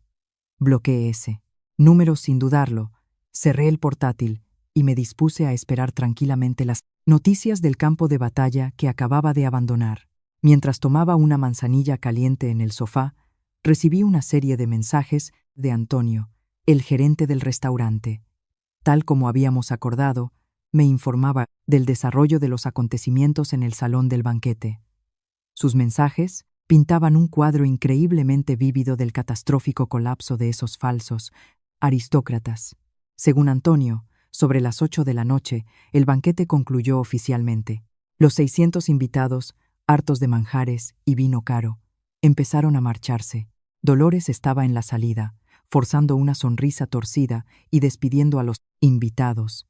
Bloqueé ese número sin dudarlo, cerré el portátil y me dispuse a esperar tranquilamente las noticias del campo de batalla que acababa de abandonar. Mientras tomaba una manzanilla caliente en el sofá, recibí una serie de mensajes de Antonio, el gerente del restaurante. Tal como habíamos acordado, me informaba del desarrollo de los acontecimientos en el salón del banquete. Sus mensajes pintaban un cuadro increíblemente vívido del catastrófico colapso de esos falsos aristócratas. Según Antonio, sobre las 8 de la noche, el banquete concluyó oficialmente. Los 600 invitados, hartos de manjares y vino caro, empezaron a marcharse. Dolores estaba en la salida, forzando una sonrisa torcida y despidiendo a los invitados,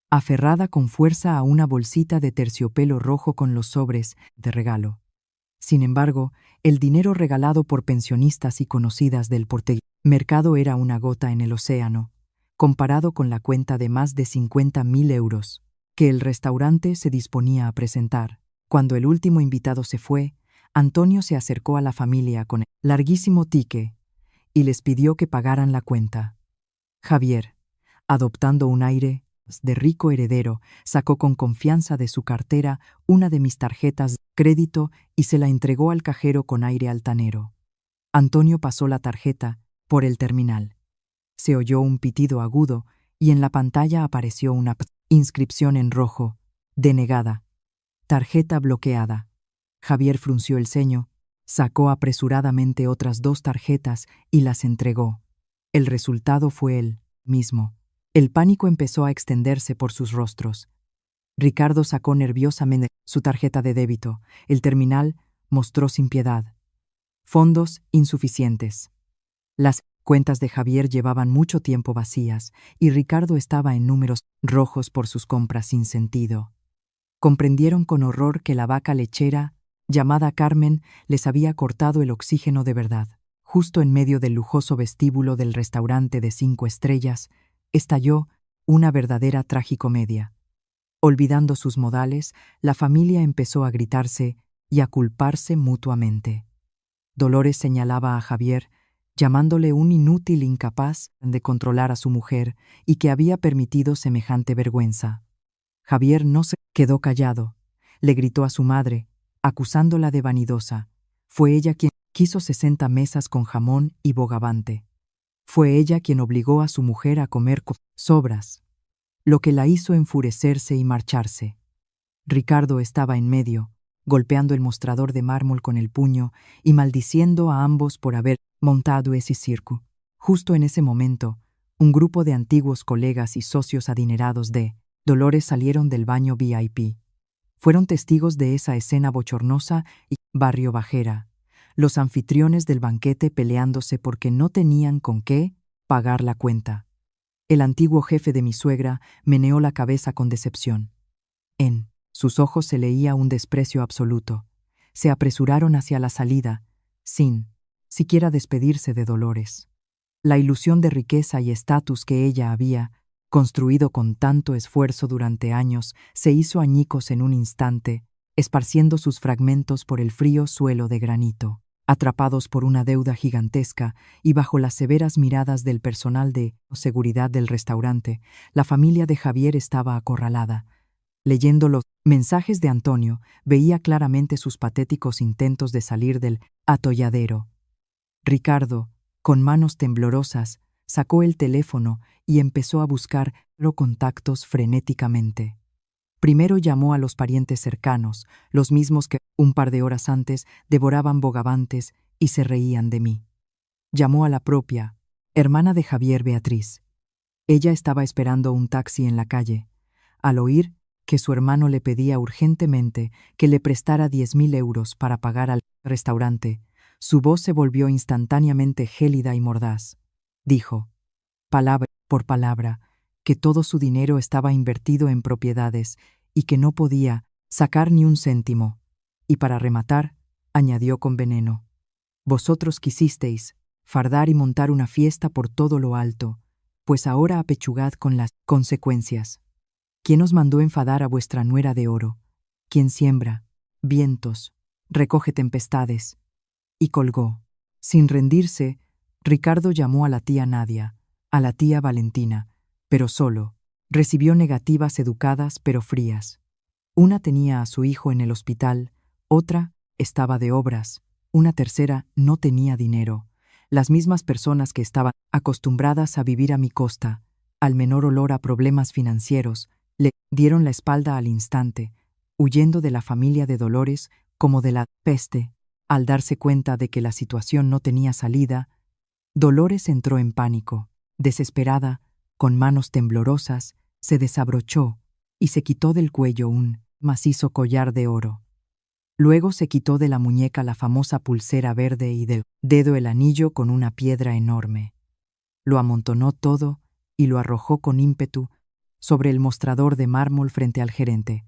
aferrada con fuerza a una bolsita de terciopelo rojo con los sobres de regalo. Sin embargo, el dinero regalado por pensionistas y conocidas del mercado era una gota en el océano, comparado con la cuenta de más de 50.000 euros que el restaurante se disponía a presentar. Cuando el último invitado se fue, Antonio se acercó a la familia con el larguísimo tique y les pidió que pagaran la cuenta. Javier, adoptando un aire de rico heredero, sacó con confianza de su cartera una de mis tarjetas de crédito y se la entregó al cajero con aire altanero. Antonio pasó la tarjeta por el terminal. Se oyó un pitido agudo y en la pantalla apareció una inscripción en rojo: denegada. Tarjeta bloqueada. Javier frunció el ceño, sacó apresuradamente otras 2 tarjetas y las entregó. El resultado fue el mismo. El pánico empezó a extenderse por sus rostros. Ricardo sacó nerviosamente su tarjeta de débito. El terminal mostró sin piedad: fondos insuficientes. Las cuentas de Javier llevaban mucho tiempo vacías y Ricardo estaba en números rojos por sus compras sin sentido. Comprendieron con horror que la vaca lechera, llamada Carmen, les había cortado el oxígeno de verdad. Justo en medio del lujoso vestíbulo del restaurante de 5 estrellas, estalló una verdadera tragicomedia. Olvidando sus modales, la familia empezó a gritarse y a culparse mutuamente. Dolores señalaba a Javier, llamándole un inútil incapaz de controlar a su mujer y que había permitido semejante vergüenza. Javier no se quedó callado. Le gritó a su madre, acusándola de vanidosa. Fue ella quien quiso 60 mesas con jamón y bogavante. Fue ella quien obligó a su mujer a comer con sobras, lo que la hizo enfurecerse y marcharse. Ricardo estaba en medio, golpeando el mostrador de mármol con el puño y maldiciendo a ambos por haber montado ese circo. Justo en ese momento, un grupo de antiguos colegas y socios adinerados de Dolores salieron del baño VIP. Fueron testigos de esa escena bochornosa y barrio bajera, los anfitriones del banquete peleándose porque no tenían con qué pagar la cuenta. El antiguo jefe de mi suegra meneó la cabeza con decepción. En sus ojos se leía un desprecio absoluto. Se apresuraron hacia la salida, sin siquiera despedirse de Dolores. La ilusión de riqueza y estatus que ella había construido con tanto esfuerzo durante años se hizo añicos en un instante, esparciendo sus fragmentos por el frío suelo de granito. Atrapados por una deuda gigantesca y bajo las severas miradas del personal de seguridad del restaurante, la familia de Javier estaba acorralada. Leyendo los mensajes de Antonio, veía claramente sus patéticos intentos de salir del atolladero. Ricardo, con manos temblorosas, sacó el teléfono y empezó a buscar los contactos frenéticamente. Primero llamó a los parientes cercanos, los mismos que, un par de horas antes, devoraban bogavantes y se reían de mí. Llamó a la propia hermana de Javier, Beatriz. Ella estaba esperando un taxi en la calle. Al oír que su hermano le pedía urgentemente que le prestara 10.000 euros para pagar al restaurante, su voz se volvió instantáneamente gélida y mordaz. Dijo, palabra por palabra, que todo su dinero estaba invertido en propiedades y que no podía sacar ni un céntimo. Y para rematar, añadió con veneno: vosotros quisisteis fardar y montar una fiesta por todo lo alto, pues ahora apechugad con las consecuencias. ¿Quién os mandó enfadar a vuestra nuera de oro? ¿Quién siembra vientos, recoge tempestades? Y colgó. Sin rendirse, Ricardo llamó a la tía Nadia, a la tía Valentina, pero solo. Recibió negativas educadas pero frías. Una tenía a su hijo en el hospital, otra estaba de obras, una tercera no tenía dinero. Las mismas personas que estaban acostumbradas a vivir a mi costa, al menor olor a problemas financieros, le dieron la espalda al instante, huyendo de la familia de Dolores como de la peste. Al darse cuenta de que la situación no tenía salida, Dolores entró en pánico. Desesperada, con manos temblorosas, se desabrochó y se quitó del cuello un macizo collar de oro. Luego se quitó de la muñeca la famosa pulsera verde y del dedo el anillo con una piedra enorme. Lo amontonó todo y lo arrojó con ímpetu sobre el mostrador de mármol frente al gerente.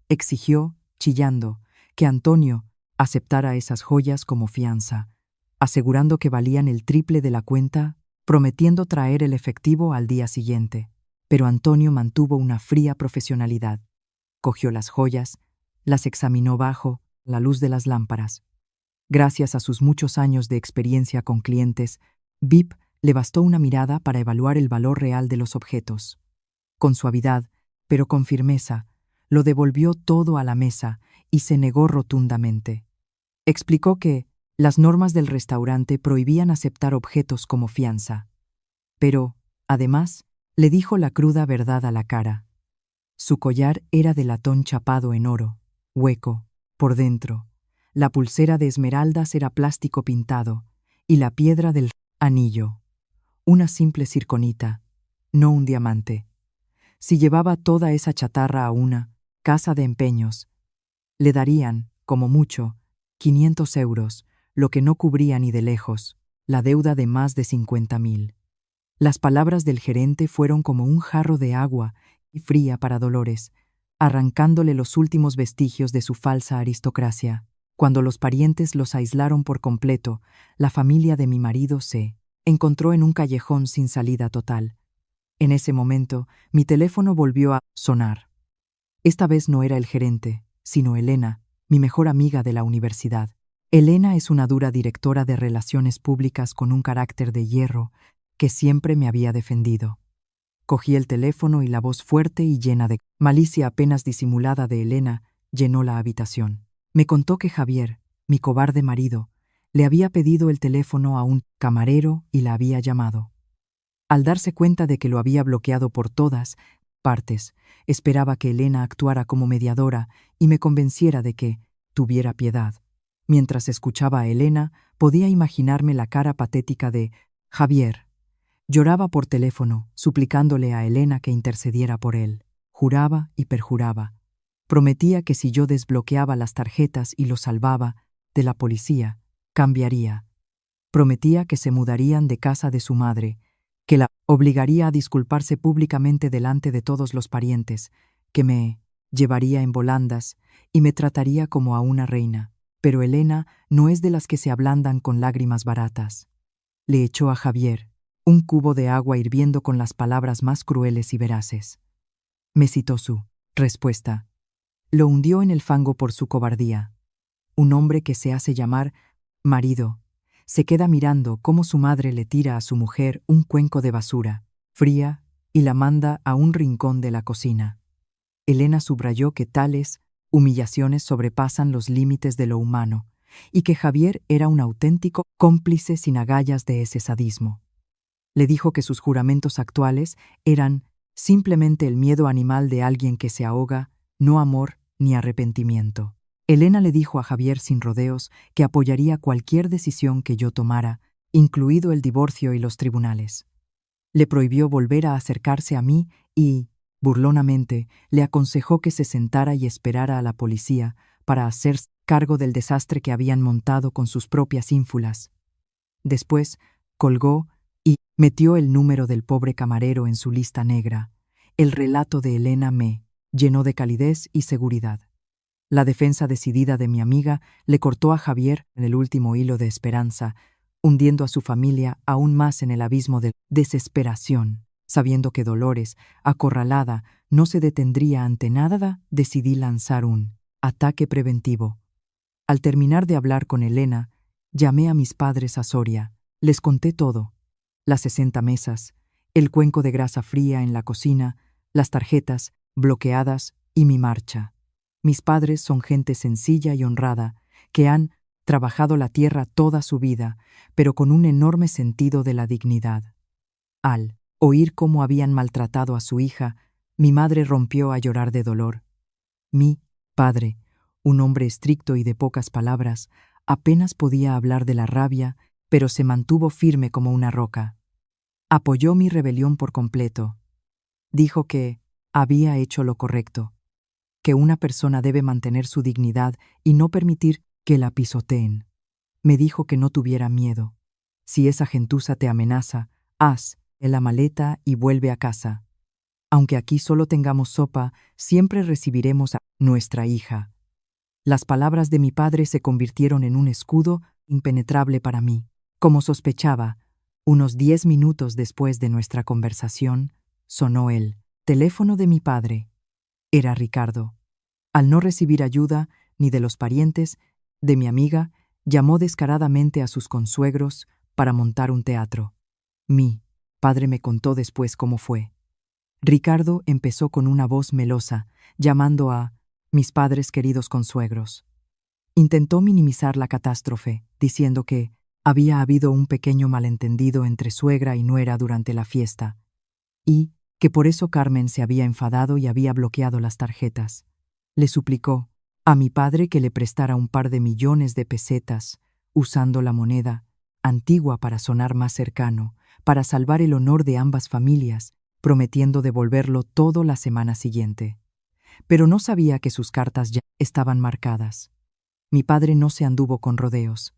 Exigió, chillando, que Antonio aceptara esas joyas como fianza, asegurando que valían el triple de la cuenta, prometiendo traer el efectivo al día siguiente. Pero Antonio mantuvo una fría profesionalidad. Cogió las joyas, las examinó bajo la luz de las lámparas. Gracias a sus muchos años de experiencia con clientes, VIP le bastó una mirada para evaluar el valor real de los objetos. Con suavidad, pero con firmeza, lo devolvió todo a la mesa y se negó rotundamente. Explicó que las normas del restaurante prohibían aceptar objetos como fianza. Pero, además, le dijo la cruda verdad a la cara. Su collar era de latón chapado en oro, hueco, por dentro. La pulsera de esmeraldas era plástico pintado, y la piedra del anillo, una simple circonita, no un diamante. Si llevaba toda esa chatarra a una casa de empeños, le darían, como mucho, 500 euros, lo que no cubría ni de lejos la deuda de más de 50.000. Las palabras del gerente fueron como un jarro de agua y fría para Dolores, arrancándole los últimos vestigios de su falsa aristocracia. Cuando los parientes los aislaron por completo, la familia de mi marido se encontró en un callejón sin salida total. En ese momento, mi teléfono volvió a sonar. Esta vez no era el gerente, sino Elena, mi mejor amiga de la universidad. Elena es una dura directora de relaciones públicas con un carácter de hierro que siempre me había defendido. Cogí el teléfono y la voz fuerte y llena de malicia apenas disimulada de Elena llenó la habitación. Me contó que Javier, mi cobarde marido, le había pedido el teléfono a un camarero y la había llamado. Al darse cuenta de que lo había bloqueado por todas partes, esperaba que Elena actuara como mediadora y me convenciera de que tuviera piedad. Mientras escuchaba a Elena, podía imaginarme la cara patética de Javier. Lloraba por teléfono, suplicándole a Elena que intercediera por él. Juraba y perjuraba. Prometía que si yo desbloqueaba las tarjetas y lo salvaba de la policía, cambiaría. Prometía que se mudarían de casa de su madre, que la obligaría a disculparse públicamente delante de todos los parientes, que me llevaría en volandas y me trataría como a una reina. Pero Elena no es de las que se ablandan con lágrimas baratas. Le echó a Javier un cubo de agua hirviendo con las palabras más crueles y veraces. Me citó su respuesta. Lo hundió en el fango por su cobardía. Un hombre que se hace llamar marido se queda mirando cómo su madre le tira a su mujer un cuenco de basura fría y la manda a un rincón de la cocina. Elena subrayó que tales humillaciones sobrepasan los límites de lo humano y que Javier era un auténtico cómplice sin agallas de ese sadismo. Le dijo que sus juramentos actuales eran simplemente el miedo animal de alguien que se ahoga, no amor ni arrepentimiento. Elena le dijo a Javier sin rodeos que apoyaría cualquier decisión que yo tomara, incluido el divorcio y los tribunales. Le prohibió volver a acercarse a mí y, burlonamente, le aconsejó que se sentara y esperara a la policía para hacerse cargo del desastre que habían montado con sus propias ínfulas. Después, colgó y metió el número del pobre camarero en su lista negra. El relato de Elena me llenó de calidez y seguridad. La defensa decidida de mi amiga le cortó a Javier en el último hilo de esperanza, hundiendo a su familia aún más en el abismo de desesperación. Sabiendo que Dolores, acorralada, no se detendría ante nada, decidí lanzar un ataque preventivo. Al terminar de hablar con Elena, llamé a mis padres a Soria. Les conté todo. Las 60 mesas, el cuenco de grasa fría en la cocina, las tarjetas bloqueadas y mi marcha. Mis padres son gente sencilla y honrada, que han trabajado la tierra toda su vida, pero con un enorme sentido de la dignidad. Al oír cómo habían maltratado a su hija, mi madre rompió a llorar de dolor. Mi padre, un hombre estricto y de pocas palabras, apenas podía hablar de la rabia, pero se mantuvo firme como una roca. Apoyó mi rebelión por completo. Dijo que había hecho lo correcto, que una persona debe mantener su dignidad y no permitir que la pisoteen. Me dijo que no tuviera miedo. Si esa gentuza te amenaza, haz la maleta y vuelve a casa. Aunque aquí solo tengamos sopa, siempre recibiremos a nuestra hija. Las palabras de mi padre se convirtieron en un escudo impenetrable para mí. Como sospechaba, unos 10 minutos después de nuestra conversación, sonó el teléfono de mi padre. Era Ricardo. Al no recibir ayuda, ni de los parientes, de mi amiga, llamó descaradamente a sus consuegros para montar un teatro. Mi padre me contó después cómo fue. Ricardo empezó con una voz melosa, llamando a mis padres queridos consuegros. Intentó minimizar la catástrofe, diciendo que había habido un pequeño malentendido entre suegra y nuera durante la fiesta, y que por eso Carmen se había enfadado y había bloqueado las tarjetas. Le suplicó a mi padre que le prestara un par de millones de pesetas, usando la moneda antigua para sonar más cercano, para salvar el honor de ambas familias, prometiendo devolverlo todo la semana siguiente. Pero no sabía que sus cartas ya estaban marcadas. Mi padre no se anduvo con rodeos.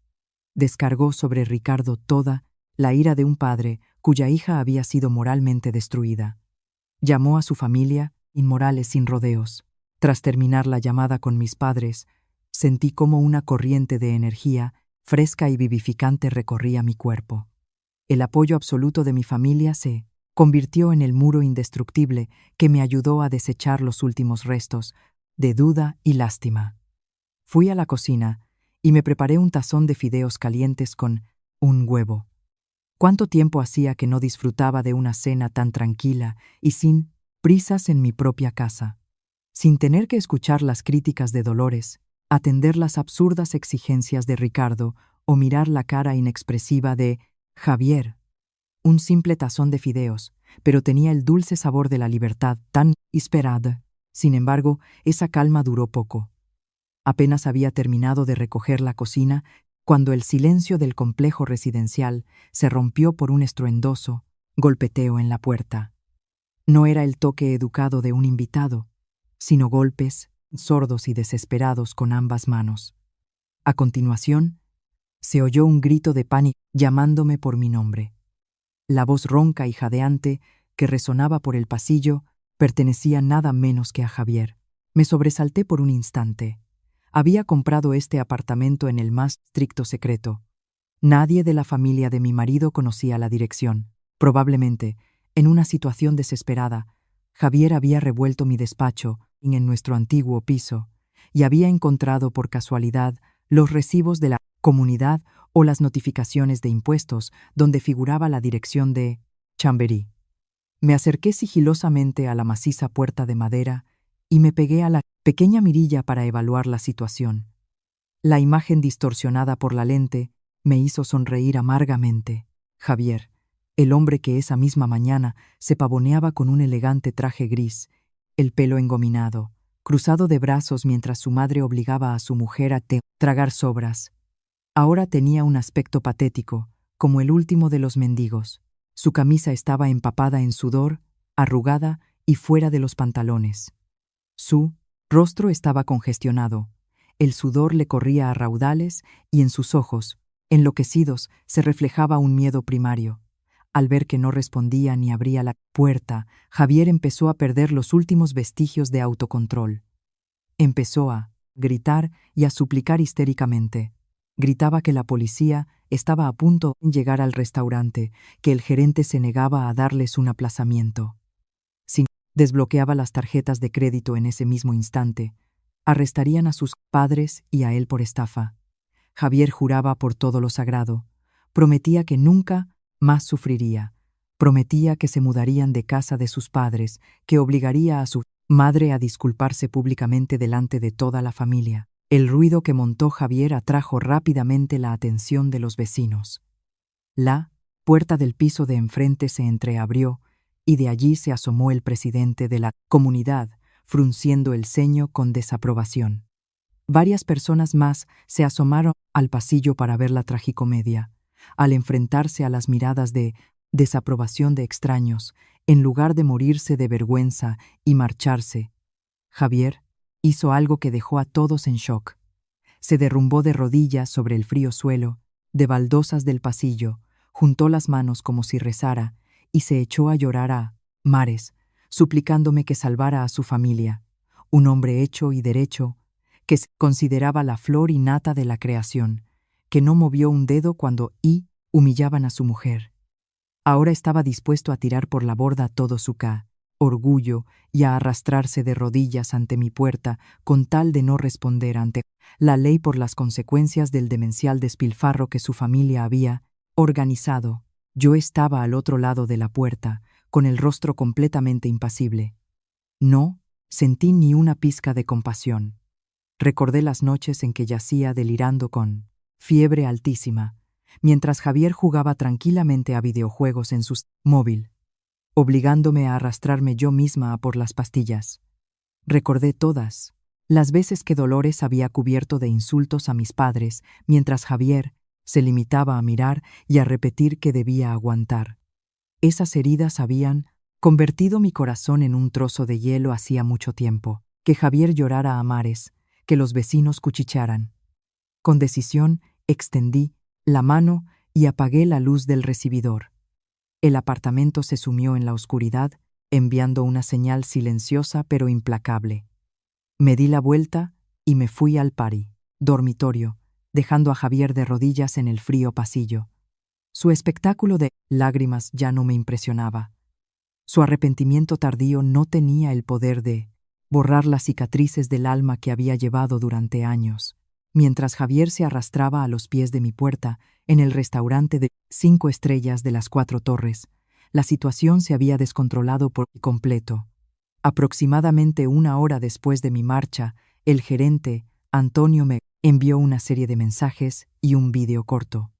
Descargó sobre Ricardo toda la ira de un padre cuya hija había sido moralmente destruida. Llamó a su familia, inmorales sin rodeos. Tras terminar la llamada con mis padres, sentí como una corriente de energía fresca y vivificante recorría mi cuerpo. El apoyo absoluto de mi familia se convirtió en el muro indestructible que me ayudó a desechar los últimos restos de duda y lástima. Fui a la cocina y me preparé un tazón de fideos calientes con un huevo. ¿Cuánto tiempo hacía que no disfrutaba de una cena tan tranquila y sin prisas en mi propia casa? Sin tener que escuchar las críticas de Dolores, atender las absurdas exigencias de Ricardo o mirar la cara inexpresiva de Javier. Un simple tazón de fideos, pero tenía el dulce sabor de la libertad tan esperada. Sin embargo, esa calma duró poco. Apenas había terminado de recoger la cocina cuando el silencio del complejo residencial se rompió por un estruendoso golpeteo en la puerta. No era el toque educado de un invitado, sino golpes sordos y desesperados con ambas manos. A continuación, se oyó un grito de pánico llamándome por mi nombre. La voz ronca y jadeante que resonaba por el pasillo pertenecía nada menos que a Javier. Me sobresalté por un instante. Había comprado este apartamento en el más estricto secreto. Nadie de la familia de mi marido conocía la dirección. Probablemente, en una situación desesperada, Javier había revuelto mi despacho en nuestro antiguo piso y había encontrado por casualidad los recibos de la comunidad o las notificaciones de impuestos donde figuraba la dirección de Chamberí. Me acerqué sigilosamente a la maciza puerta de madera y me pegué a la pequeña mirilla para evaluar la situación. La imagen distorsionada por la lente me hizo sonreír amargamente. Javier, el hombre que esa misma mañana se pavoneaba con un elegante traje gris, el pelo engominado, cruzado de brazos mientras su madre obligaba a su mujer a tragar sobras. Ahora tenía un aspecto patético, como el último de los mendigos. Su camisa estaba empapada en sudor, arrugada y fuera de los pantalones. Su rostro estaba congestionado. El sudor le corría a raudales y en sus ojos, enloquecidos, se reflejaba un miedo primario. Al ver que no respondía ni abría la puerta, Javier empezó a perder los últimos vestigios de autocontrol. Empezó a gritar y a suplicar histéricamente. Gritaba que la policía estaba a punto de llegar al restaurante, que el gerente se negaba a darles un aplazamiento. Si desbloqueaba las tarjetas de crédito en ese mismo instante, arrestarían a sus padres y a él por estafa. Javier juraba por todo lo sagrado. Prometía que nunca más sufriría. Prometía que se mudarían de casa de sus padres, que obligaría a su madre a disculparse públicamente delante de toda la familia. El ruido que montó Javier atrajo rápidamente la atención de los vecinos. La puerta del piso de enfrente se entreabrió y de allí se asomó el presidente de la comunidad, frunciendo el ceño con desaprobación. Varias personas más se asomaron al pasillo para ver la tragicomedia. Al enfrentarse a las miradas de desaprobación de extraños, en lugar de morirse de vergüenza y marcharse, Javier hizo algo que dejó a todos en shock. Se derrumbó de rodillas sobre el frío suelo, de baldosas del pasillo, juntó las manos como si rezara y se echó a llorar a mares, suplicándome que salvara a su familia. Un hombre hecho y derecho, que se consideraba la flor y nata de la creación, que no movió un dedo cuando humillaban a su mujer. Ahora estaba dispuesto a tirar por la borda todo su orgullo y a arrastrarse de rodillas ante mi puerta con tal de no responder ante la ley por las consecuencias del demencial despilfarro que su familia había organizado. Yo estaba al otro lado de la puerta, con el rostro completamente impasible. No sentí ni una pizca de compasión. Recordé las noches en que yacía delirando con fiebre altísima, mientras Javier jugaba tranquilamente a videojuegos en su móvil, obligándome a arrastrarme yo misma a por las pastillas. Recordé todas las veces que Dolores había cubierto de insultos a mis padres, mientras Javier se limitaba a mirar y a repetir que debía aguantar. Esas heridas habían convertido mi corazón en un trozo de hielo hacía mucho tiempo. Que Javier llorara a mares, que los vecinos cuchichearan. Con decisión, extendí la mano y apagué la luz del recibidor. El apartamento se sumió en la oscuridad, enviando una señal silenciosa pero implacable. Me di la vuelta y me fui al dormitorio, dejando a Javier de rodillas en el frío pasillo. Su espectáculo de lágrimas ya no me impresionaba. Su arrepentimiento tardío no tenía el poder de borrar las cicatrices del alma que había llevado durante años. Mientras Javier se arrastraba a los pies de mi puerta, en el restaurante de 5 estrellas de las 4 Torres, la situación se había descontrolado por completo. Aproximadamente 1 hora después de mi marcha, el gerente, Antonio, me envió una serie de mensajes y un vídeo corto,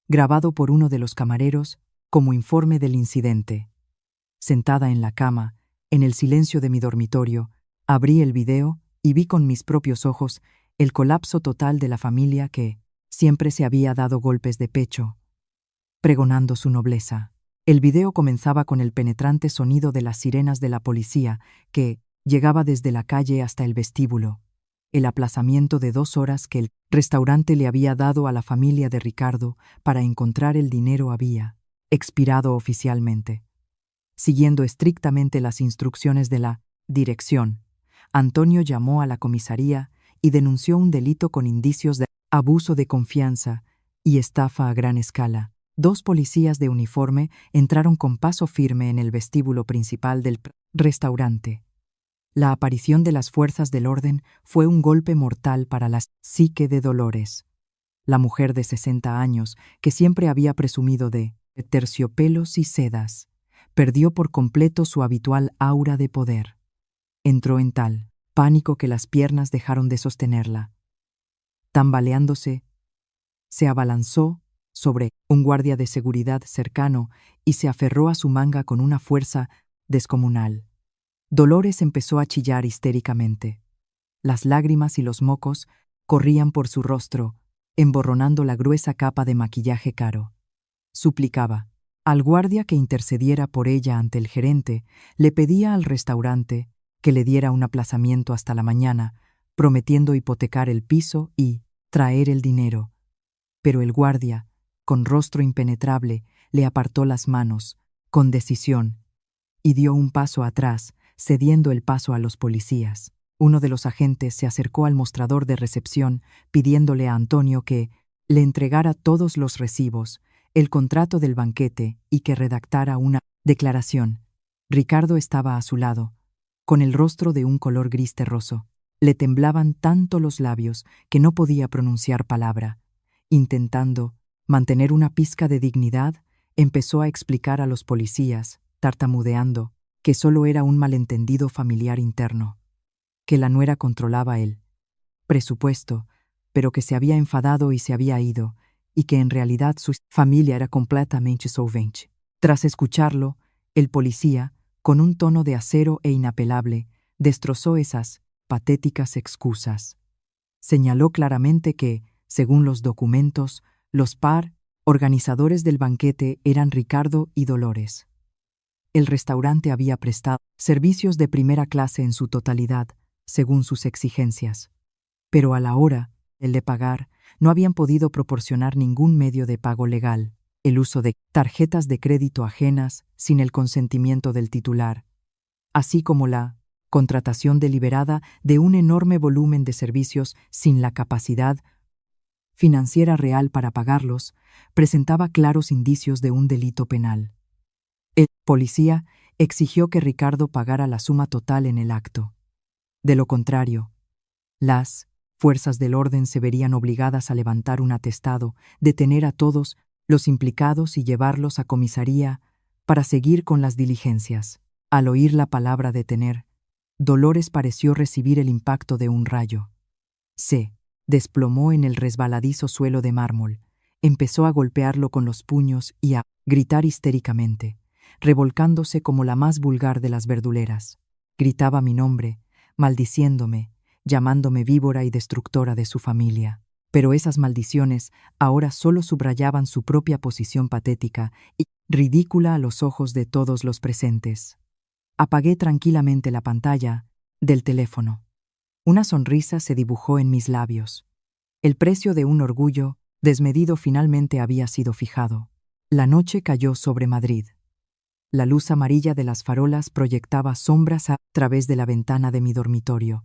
grabado por uno de los camareros, como informe del incidente. Sentada en la cama, en el silencio de mi dormitorio, abrí el video y vi con mis propios ojos el colapso total de la familia que siempre se había dado golpes de pecho, pregonando su nobleza. El video comenzaba con el penetrante sonido de las sirenas de la policía que llegaba desde la calle hasta el vestíbulo. El aplazamiento de 2 horas que el restaurante le había dado a la familia de Ricardo para encontrar el dinero había expirado oficialmente. Siguiendo estrictamente las instrucciones de la dirección, Antonio llamó a la comisaría y denunció un delito con indicios de abuso de confianza y estafa a gran escala. 2 policías de uniforme entraron con paso firme en el vestíbulo principal del restaurante. La aparición de las fuerzas del orden fue un golpe mortal para la psique de Dolores. La mujer de 60 años, que siempre había presumido de terciopelos y sedas, perdió por completo su habitual aura de poder. Entró en tal pánico que las piernas dejaron de sostenerla. Tambaleándose, se abalanzó sobre un guardia de seguridad cercano y se aferró a su manga con una fuerza descomunal. Dolores empezó a chillar histéricamente. Las lágrimas y los mocos corrían por su rostro, emborronando la gruesa capa de maquillaje caro. Suplicaba al guardia que intercediera por ella ante el gerente, le pedía al restaurante que le diera un aplazamiento hasta la mañana, prometiendo hipotecar el piso y traer el dinero. Pero el guardia, con rostro impenetrable, le apartó las manos, con decisión, y dio un paso atrás, cediendo el paso a los policías. Uno de los agentes se acercó al mostrador de recepción, pidiéndole a Antonio que le entregara todos los recibos, el contrato del banquete y que redactara una declaración. Ricardo estaba a su lado, con el rostro de un color gris terroso. Le temblaban tanto los labios que no podía pronunciar palabra. Intentando mantener una pizca de dignidad, empezó a explicar a los policías, tartamudeando, que solo era un malentendido familiar interno, que la nuera controlaba el presupuesto, pero que se había enfadado y se había ido, y que en realidad su familia era completamente solvente. Tras escucharlo, el policía, con un tono de acero e inapelable, destrozó esas patéticas excusas. Señaló claramente que, según los documentos, los organizadores del banquete eran Ricardo y Dolores. El restaurante había prestado servicios de primera clase en su totalidad, según sus exigencias. Pero a la hora de pagar, no habían podido proporcionar ningún medio de pago legal, el uso de tarjetas de crédito ajenas sin el consentimiento del titular, así como la contratación deliberada de un enorme volumen de servicios sin la capacidad financiera real para pagarlos, presentaba claros indicios de un delito penal. El policía exigió que Ricardo pagara la suma total en el acto. De lo contrario, las fuerzas del orden se verían obligadas a levantar un atestado, detener a todos los implicados y llevarlos a comisaría para seguir con las diligencias. Al oír la palabra detener, Dolores pareció recibir el impacto de un rayo. Se desplomó en el resbaladizo suelo de mármol, empezó a golpearlo con los puños y a gritar histéricamente, revolcándose como la más vulgar de las verduleras. Gritaba mi nombre, maldiciéndome, llamándome víbora y destructora de su familia. Pero esas maldiciones ahora solo subrayaban su propia posición patética y ridícula a los ojos de todos los presentes. Apagué tranquilamente la pantalla del teléfono. Una sonrisa se dibujó en mis labios. El precio de un orgullo desmedido finalmente había sido fijado. La noche cayó sobre Madrid. La luz amarilla de las farolas proyectaba sombras a través de la ventana de mi dormitorio.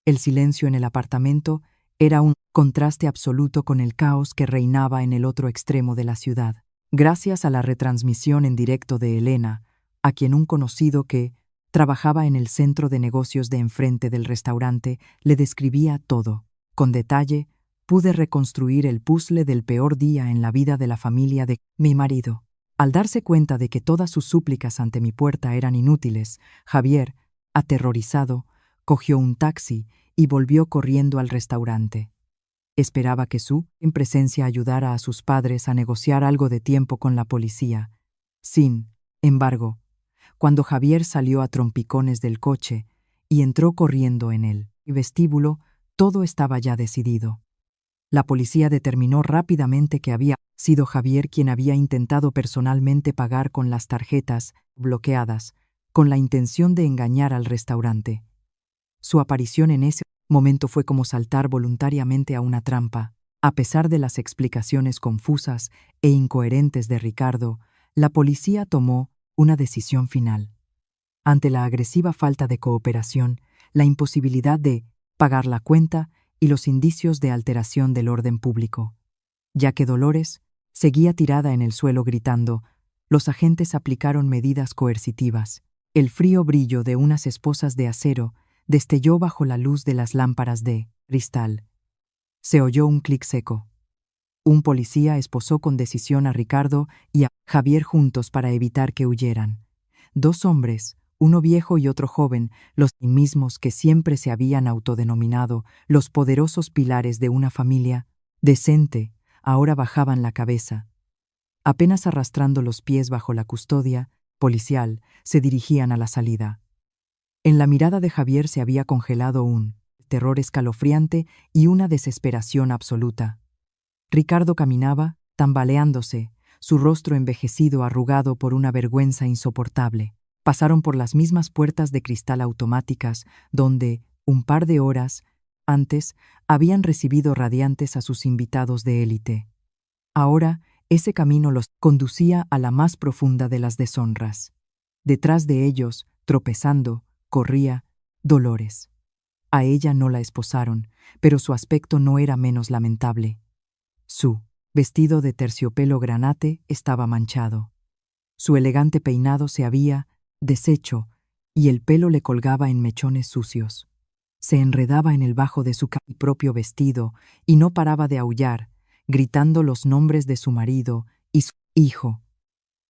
El silencio en el apartamento era un contraste absoluto con el caos que reinaba en el otro extremo de la ciudad. Gracias a la retransmisión en directo de Elena, a quien un conocido que trabajaba en el centro de negocios de enfrente del restaurante le describía todo. Con detalle, pude reconstruir el puzzle del peor día en la vida de la familia de mi marido. Al darse cuenta de que todas sus súplicas ante mi puerta eran inútiles, Javier, aterrorizado, cogió un taxi y volvió corriendo al restaurante. Esperaba que su presencia ayudara a sus padres a negociar algo de tiempo con la policía. Sin embargo, cuando Javier salió a trompicones del coche y entró corriendo en el vestíbulo, todo estaba ya decidido. La policía determinó rápidamente que había sido Javier quien había intentado personalmente pagar con las tarjetas bloqueadas, con la intención de engañar al restaurante. Su aparición en ese momento fue como saltar voluntariamente a una trampa. A pesar de las explicaciones confusas e incoherentes de Ricardo, la policía tomó una decisión final. Ante la agresiva falta de cooperación, la imposibilidad de pagar la cuenta y los indicios de alteración del orden público. Ya que Dolores seguía tirada en el suelo gritando, los agentes aplicaron medidas coercitivas. El frío brillo de unas esposas de acero destelló bajo la luz de las lámparas de cristal. Se oyó un clic seco. Un policía esposó con decisión a Ricardo y a Javier juntos para evitar que huyeran. Dos hombres, uno viejo y otro joven, los mismos que siempre se habían autodenominado los poderosos pilares de una familia decente, ahora bajaban la cabeza. Apenas arrastrando los pies bajo la custodia policial, se dirigían a la salida. En la mirada de Javier se había congelado un terror escalofriante y una desesperación absoluta. Ricardo caminaba, tambaleándose, su rostro envejecido arrugado por una vergüenza insoportable. Pasaron por las mismas puertas de cristal automáticas donde, un par de horas antes, habían recibido radiantes a sus invitados de élite. Ahora, ese camino los conducía a la más profunda de las deshonras. Detrás de ellos, tropezando, corría Dolores. A ella no la esposaron, pero su aspecto no era menos lamentable. Su vestido de terciopelo granate estaba manchado. Su elegante peinado se había deshecho y el pelo le colgaba en mechones sucios. Se enredaba en el bajo de su propio vestido y no paraba de aullar, gritando los nombres de su marido y su hijo.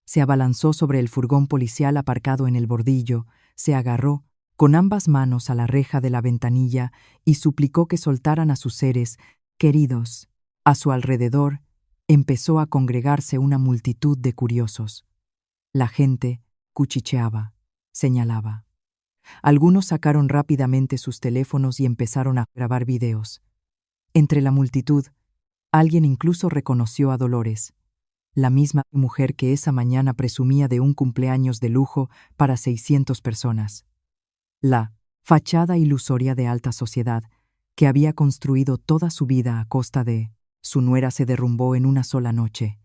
Se abalanzó sobre el furgón policial aparcado en el bordillo, se agarró con ambas manos a la reja de la ventanilla y suplicó que soltaran a sus seres queridos. A su alrededor empezó a congregarse una multitud de curiosos. La gente cuchicheaba, señalaba. Algunos sacaron rápidamente sus teléfonos y empezaron a grabar videos. Entre la multitud, alguien incluso reconoció a Dolores, la misma mujer que esa mañana presumía de un cumpleaños de lujo para 600 personas. La fachada ilusoria de alta sociedad que había construido toda su vida a costa de su nuera se derrumbó en una sola noche.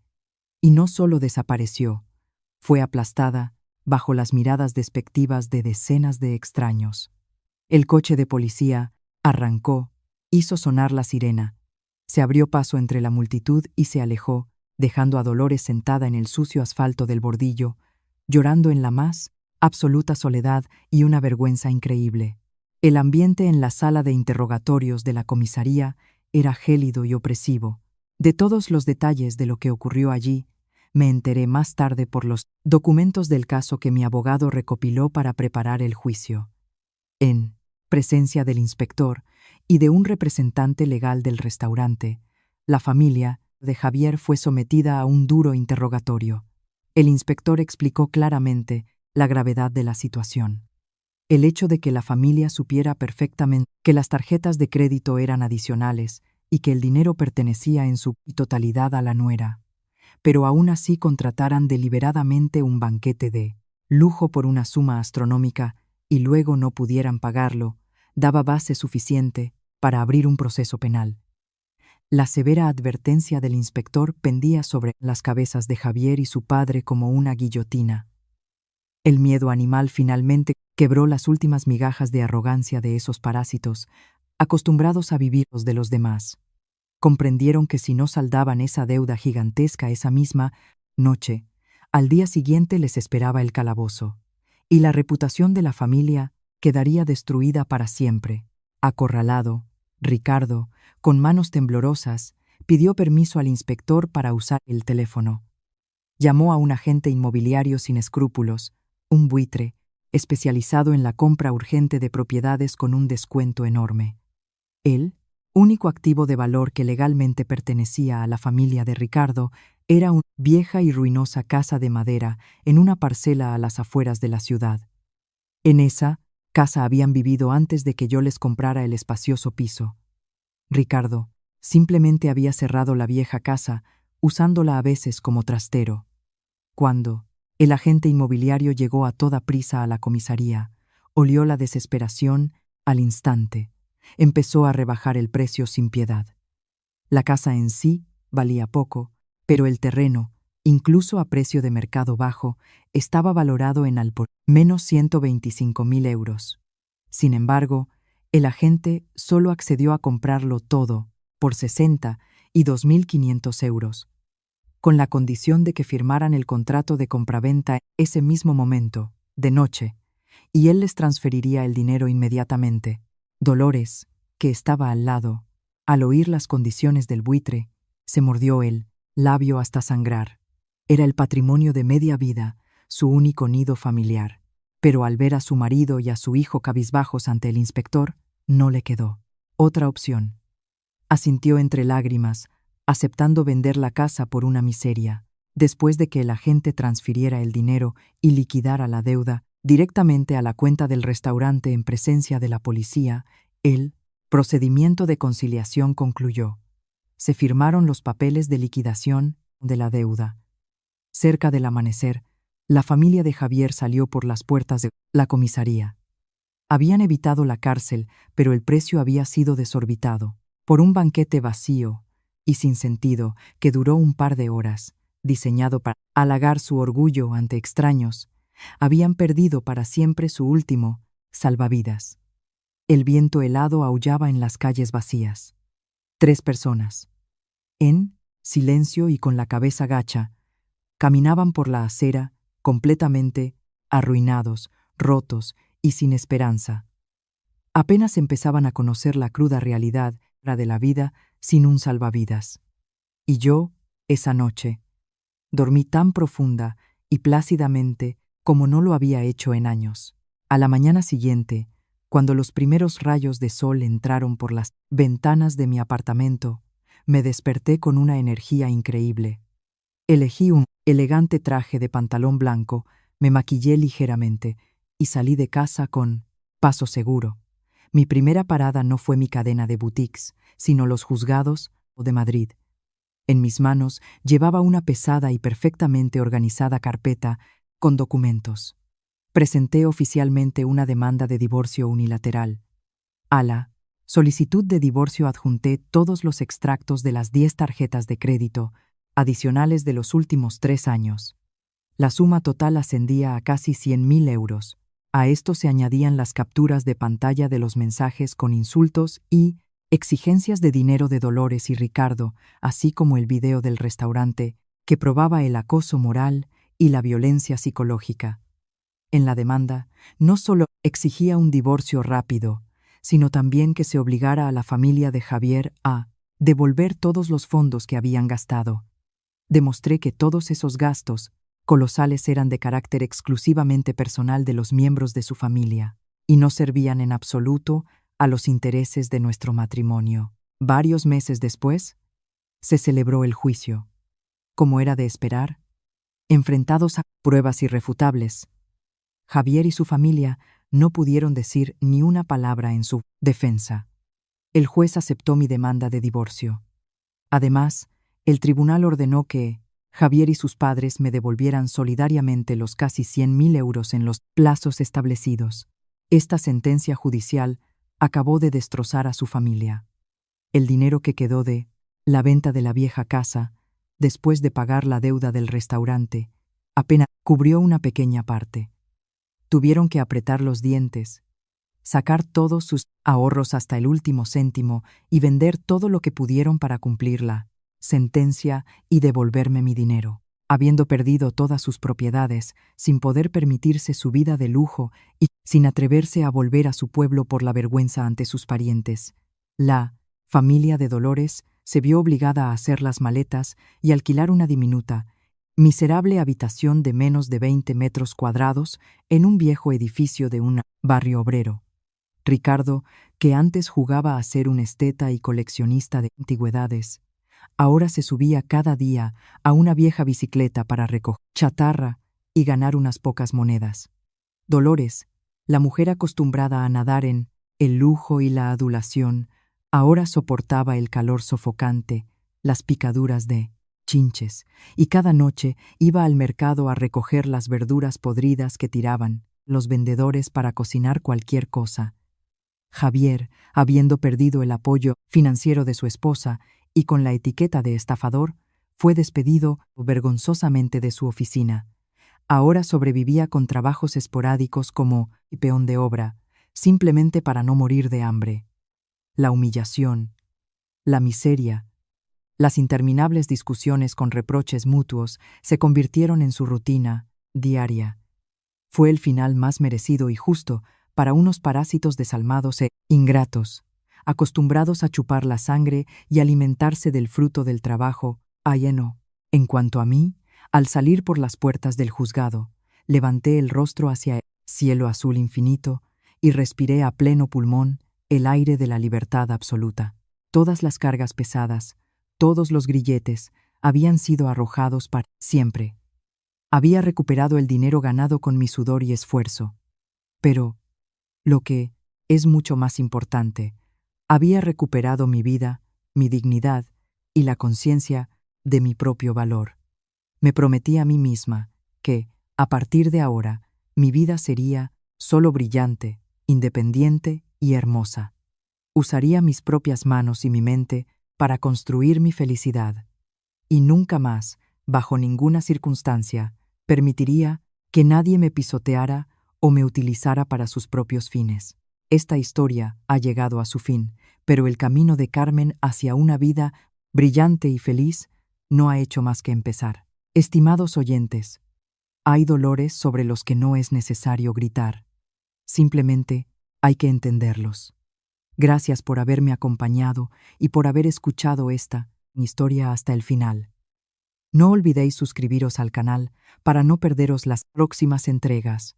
Y no solo desapareció, fue aplastada bajo las miradas despectivas de decenas de extraños. El coche de policía arrancó, hizo sonar la sirena. Se abrió paso entre la multitud y se alejó, dejando a Dolores sentada en el sucio asfalto del bordillo, llorando en la más absoluta soledad y una vergüenza increíble. El ambiente en la sala de interrogatorios de la comisaría era gélido y opresivo. De todos los detalles de lo que ocurrió allí, me enteré más tarde por los documentos del caso que mi abogado recopiló para preparar el juicio. En presencia del inspector y de un representante legal del restaurante, la familia de Javier fue sometida a un duro interrogatorio. El inspector explicó claramente la gravedad de la situación. El hecho de que la familia supiera perfectamente que las tarjetas de crédito eran adicionales y que el dinero pertenecía en su totalidad a la nuera, pero aún así contrataran deliberadamente un banquete de lujo por una suma astronómica y luego no pudieran pagarlo, daba base suficiente para abrir un proceso penal. La severa advertencia del inspector pendía sobre las cabezas de Javier y su padre como una guillotina. El miedo animal finalmente quebró las últimas migajas de arrogancia de esos parásitos, acostumbrados a vivir los de los demás. Comprendieron que si no saldaban esa deuda gigantesca esa misma noche, al día siguiente les esperaba el calabozo, y la reputación de la familia quedaría destruida para siempre. Acorralado, Ricardo, con manos temblorosas, pidió permiso al inspector para usar el teléfono. Llamó a un agente inmobiliario sin escrúpulos, un buitre, especializado en la compra urgente de propiedades con un descuento enorme. Él, único activo de valor que legalmente pertenecía a la familia de Ricardo, era una vieja y ruinosa casa de madera en una parcela a las afueras de la ciudad. En esa casa habían vivido antes de que yo les comprara el espacioso piso. Ricardo simplemente había cerrado la vieja casa, usándola a veces como trastero. Cuando el agente inmobiliario llegó a toda prisa a la comisaría, olió la desesperación al instante. Empezó a rebajar el precio sin piedad. La casa en sí valía poco, pero el terreno, incluso a precio de mercado bajo, estaba valorado en al por menos 125.000 euros. Sin embargo, el agente solo accedió a comprarlo todo por 60 y 2.500 euros, con la condición de que firmaran el contrato de compraventa ese mismo momento, de noche, y él les transferiría el dinero inmediatamente. Dolores, que estaba al lado, al oír las condiciones del buitre, se mordió el labio hasta sangrar. Era el patrimonio de media vida, su único nido familiar. Pero al ver a su marido y a su hijo cabizbajos ante el inspector, no le quedó otra opción. Asintió entre lágrimas, aceptando vender la casa por una miseria, después de que el agente transfiriera el dinero y liquidara la deuda directamente a la cuenta del restaurante en presencia de la policía. El procedimiento de conciliación concluyó. Se firmaron los papeles de liquidación de la deuda. Cerca del amanecer, la familia de Javier salió por las puertas de la comisaría. Habían evitado la cárcel, pero el precio había sido desorbitado por un banquete vacío y sin sentido que duró un par de horas, diseñado para halagar su orgullo ante extraños. Habían perdido para siempre su último salvavidas. El viento helado aullaba en las calles vacías. 3 personas, en silencio y con la cabeza gacha, caminaban por la acera, completamente arruinados, rotos y sin esperanza. Apenas empezaban a conocer la cruda realidad de la vida sin un salvavidas. Y yo, esa noche, dormí tan profunda y plácidamente como no lo había hecho en años. A la mañana siguiente, cuando los primeros rayos de sol entraron por las ventanas de mi apartamento, me desperté con una energía increíble. Elegí un elegante traje de pantalón blanco, me maquillé ligeramente y salí de casa con paso seguro. Mi primera parada no fue mi cadena de boutiques, sino los juzgados de Madrid. En mis manos llevaba una pesada y perfectamente organizada carpeta con documentos. Presenté oficialmente una demanda de divorcio unilateral. A la solicitud de divorcio adjunté todos los extractos de las 10 tarjetas de crédito adicionales de los últimos 3 años. La suma total ascendía a casi 100.000 euros. A esto se añadían las capturas de pantalla de los mensajes con insultos y exigencias de dinero de Dolores y Ricardo, así como el video del restaurante, que probaba el acoso moral y la violencia psicológica. En la demanda, no solo exigía un divorcio rápido, sino también que se obligara a la familia de Javier a devolver todos los fondos que habían gastado. Demostré que todos esos gastos colosales eran de carácter exclusivamente personal de los miembros de su familia y no servían en absoluto a los intereses de nuestro matrimonio. Varios meses después, se celebró el juicio. Como era de esperar, enfrentados a pruebas irrefutables, Javier y su familia no pudieron decir ni una palabra en su defensa. El juez aceptó mi demanda de divorcio. Además, el tribunal ordenó que Javier y sus padres me devolvieran solidariamente los casi 100.000 euros en los plazos establecidos. Esta sentencia judicial acabó de destrozar a su familia. El dinero que quedó de la venta de la vieja casa, después de pagar la deuda del restaurante, apenas cubrió una pequeña parte. Tuvieron que apretar los dientes, sacar todos sus ahorros hasta el último céntimo y vender todo lo que pudieron para cumplir la sentencia y devolverme mi dinero. Habiendo perdido todas sus propiedades, sin poder permitirse su vida de lujo y sin atreverse a volver a su pueblo por la vergüenza ante sus parientes, la familia de Dolores se vio obligada a hacer las maletas y alquilar una diminuta, miserable habitación de menos de 20 metros cuadrados en un viejo edificio de un barrio obrero. Ricardo, que antes jugaba a ser un esteta y coleccionista de antigüedades, ahora se subía cada día a una vieja bicicleta para recoger chatarra y ganar unas pocas monedas. Dolores, la mujer acostumbrada a nadar en el lujo y la adulación, ahora soportaba el calor sofocante, las picaduras de chinches, y cada noche iba al mercado a recoger las verduras podridas que tiraban los vendedores para cocinar cualquier cosa. Javier, habiendo perdido el apoyo financiero de su esposa y con la etiqueta de estafador, fue despedido vergonzosamente de su oficina. Ahora sobrevivía con trabajos esporádicos como peón de obra, simplemente para no morir de hambre. La humillación, la miseria, las interminables discusiones con reproches mutuos se convirtieron en su rutina diaria. Fue el final más merecido y justo para unos parásitos desalmados e ingratos, acostumbrados a chupar la sangre y alimentarse del fruto del trabajo ajeno. En cuanto a mí, al salir por las puertas del juzgado, levanté el rostro hacia el cielo azul infinito y respiré a pleno pulmón el aire de la libertad absoluta. Todas las cargas pesadas, todos los grilletes, habían sido arrojados para siempre. Había recuperado el dinero ganado con mi sudor y esfuerzo. Pero, lo que es mucho más importante, había recuperado mi vida, mi dignidad y la conciencia de mi propio valor. Me prometí a mí misma que, a partir de ahora, mi vida sería solo brillante, independiente y hermosa. Usaría mis propias manos y mi mente para construir mi felicidad. Y nunca más, bajo ninguna circunstancia, permitiría que nadie me pisoteara o me utilizara para sus propios fines. Esta historia ha llegado a su fin, pero el camino de Carmen hacia una vida brillante y feliz no ha hecho más que empezar. Estimados oyentes, hay dolores sobre los que no es necesario gritar. Simplemente hay que entenderlos. Gracias por haberme acompañado y por haber escuchado esta historia hasta el final. No olvidéis suscribiros al canal para no perderos las próximas entregas,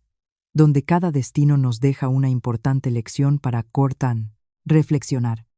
donde cada destino nos deja una importante lección para cortar, reflexionar.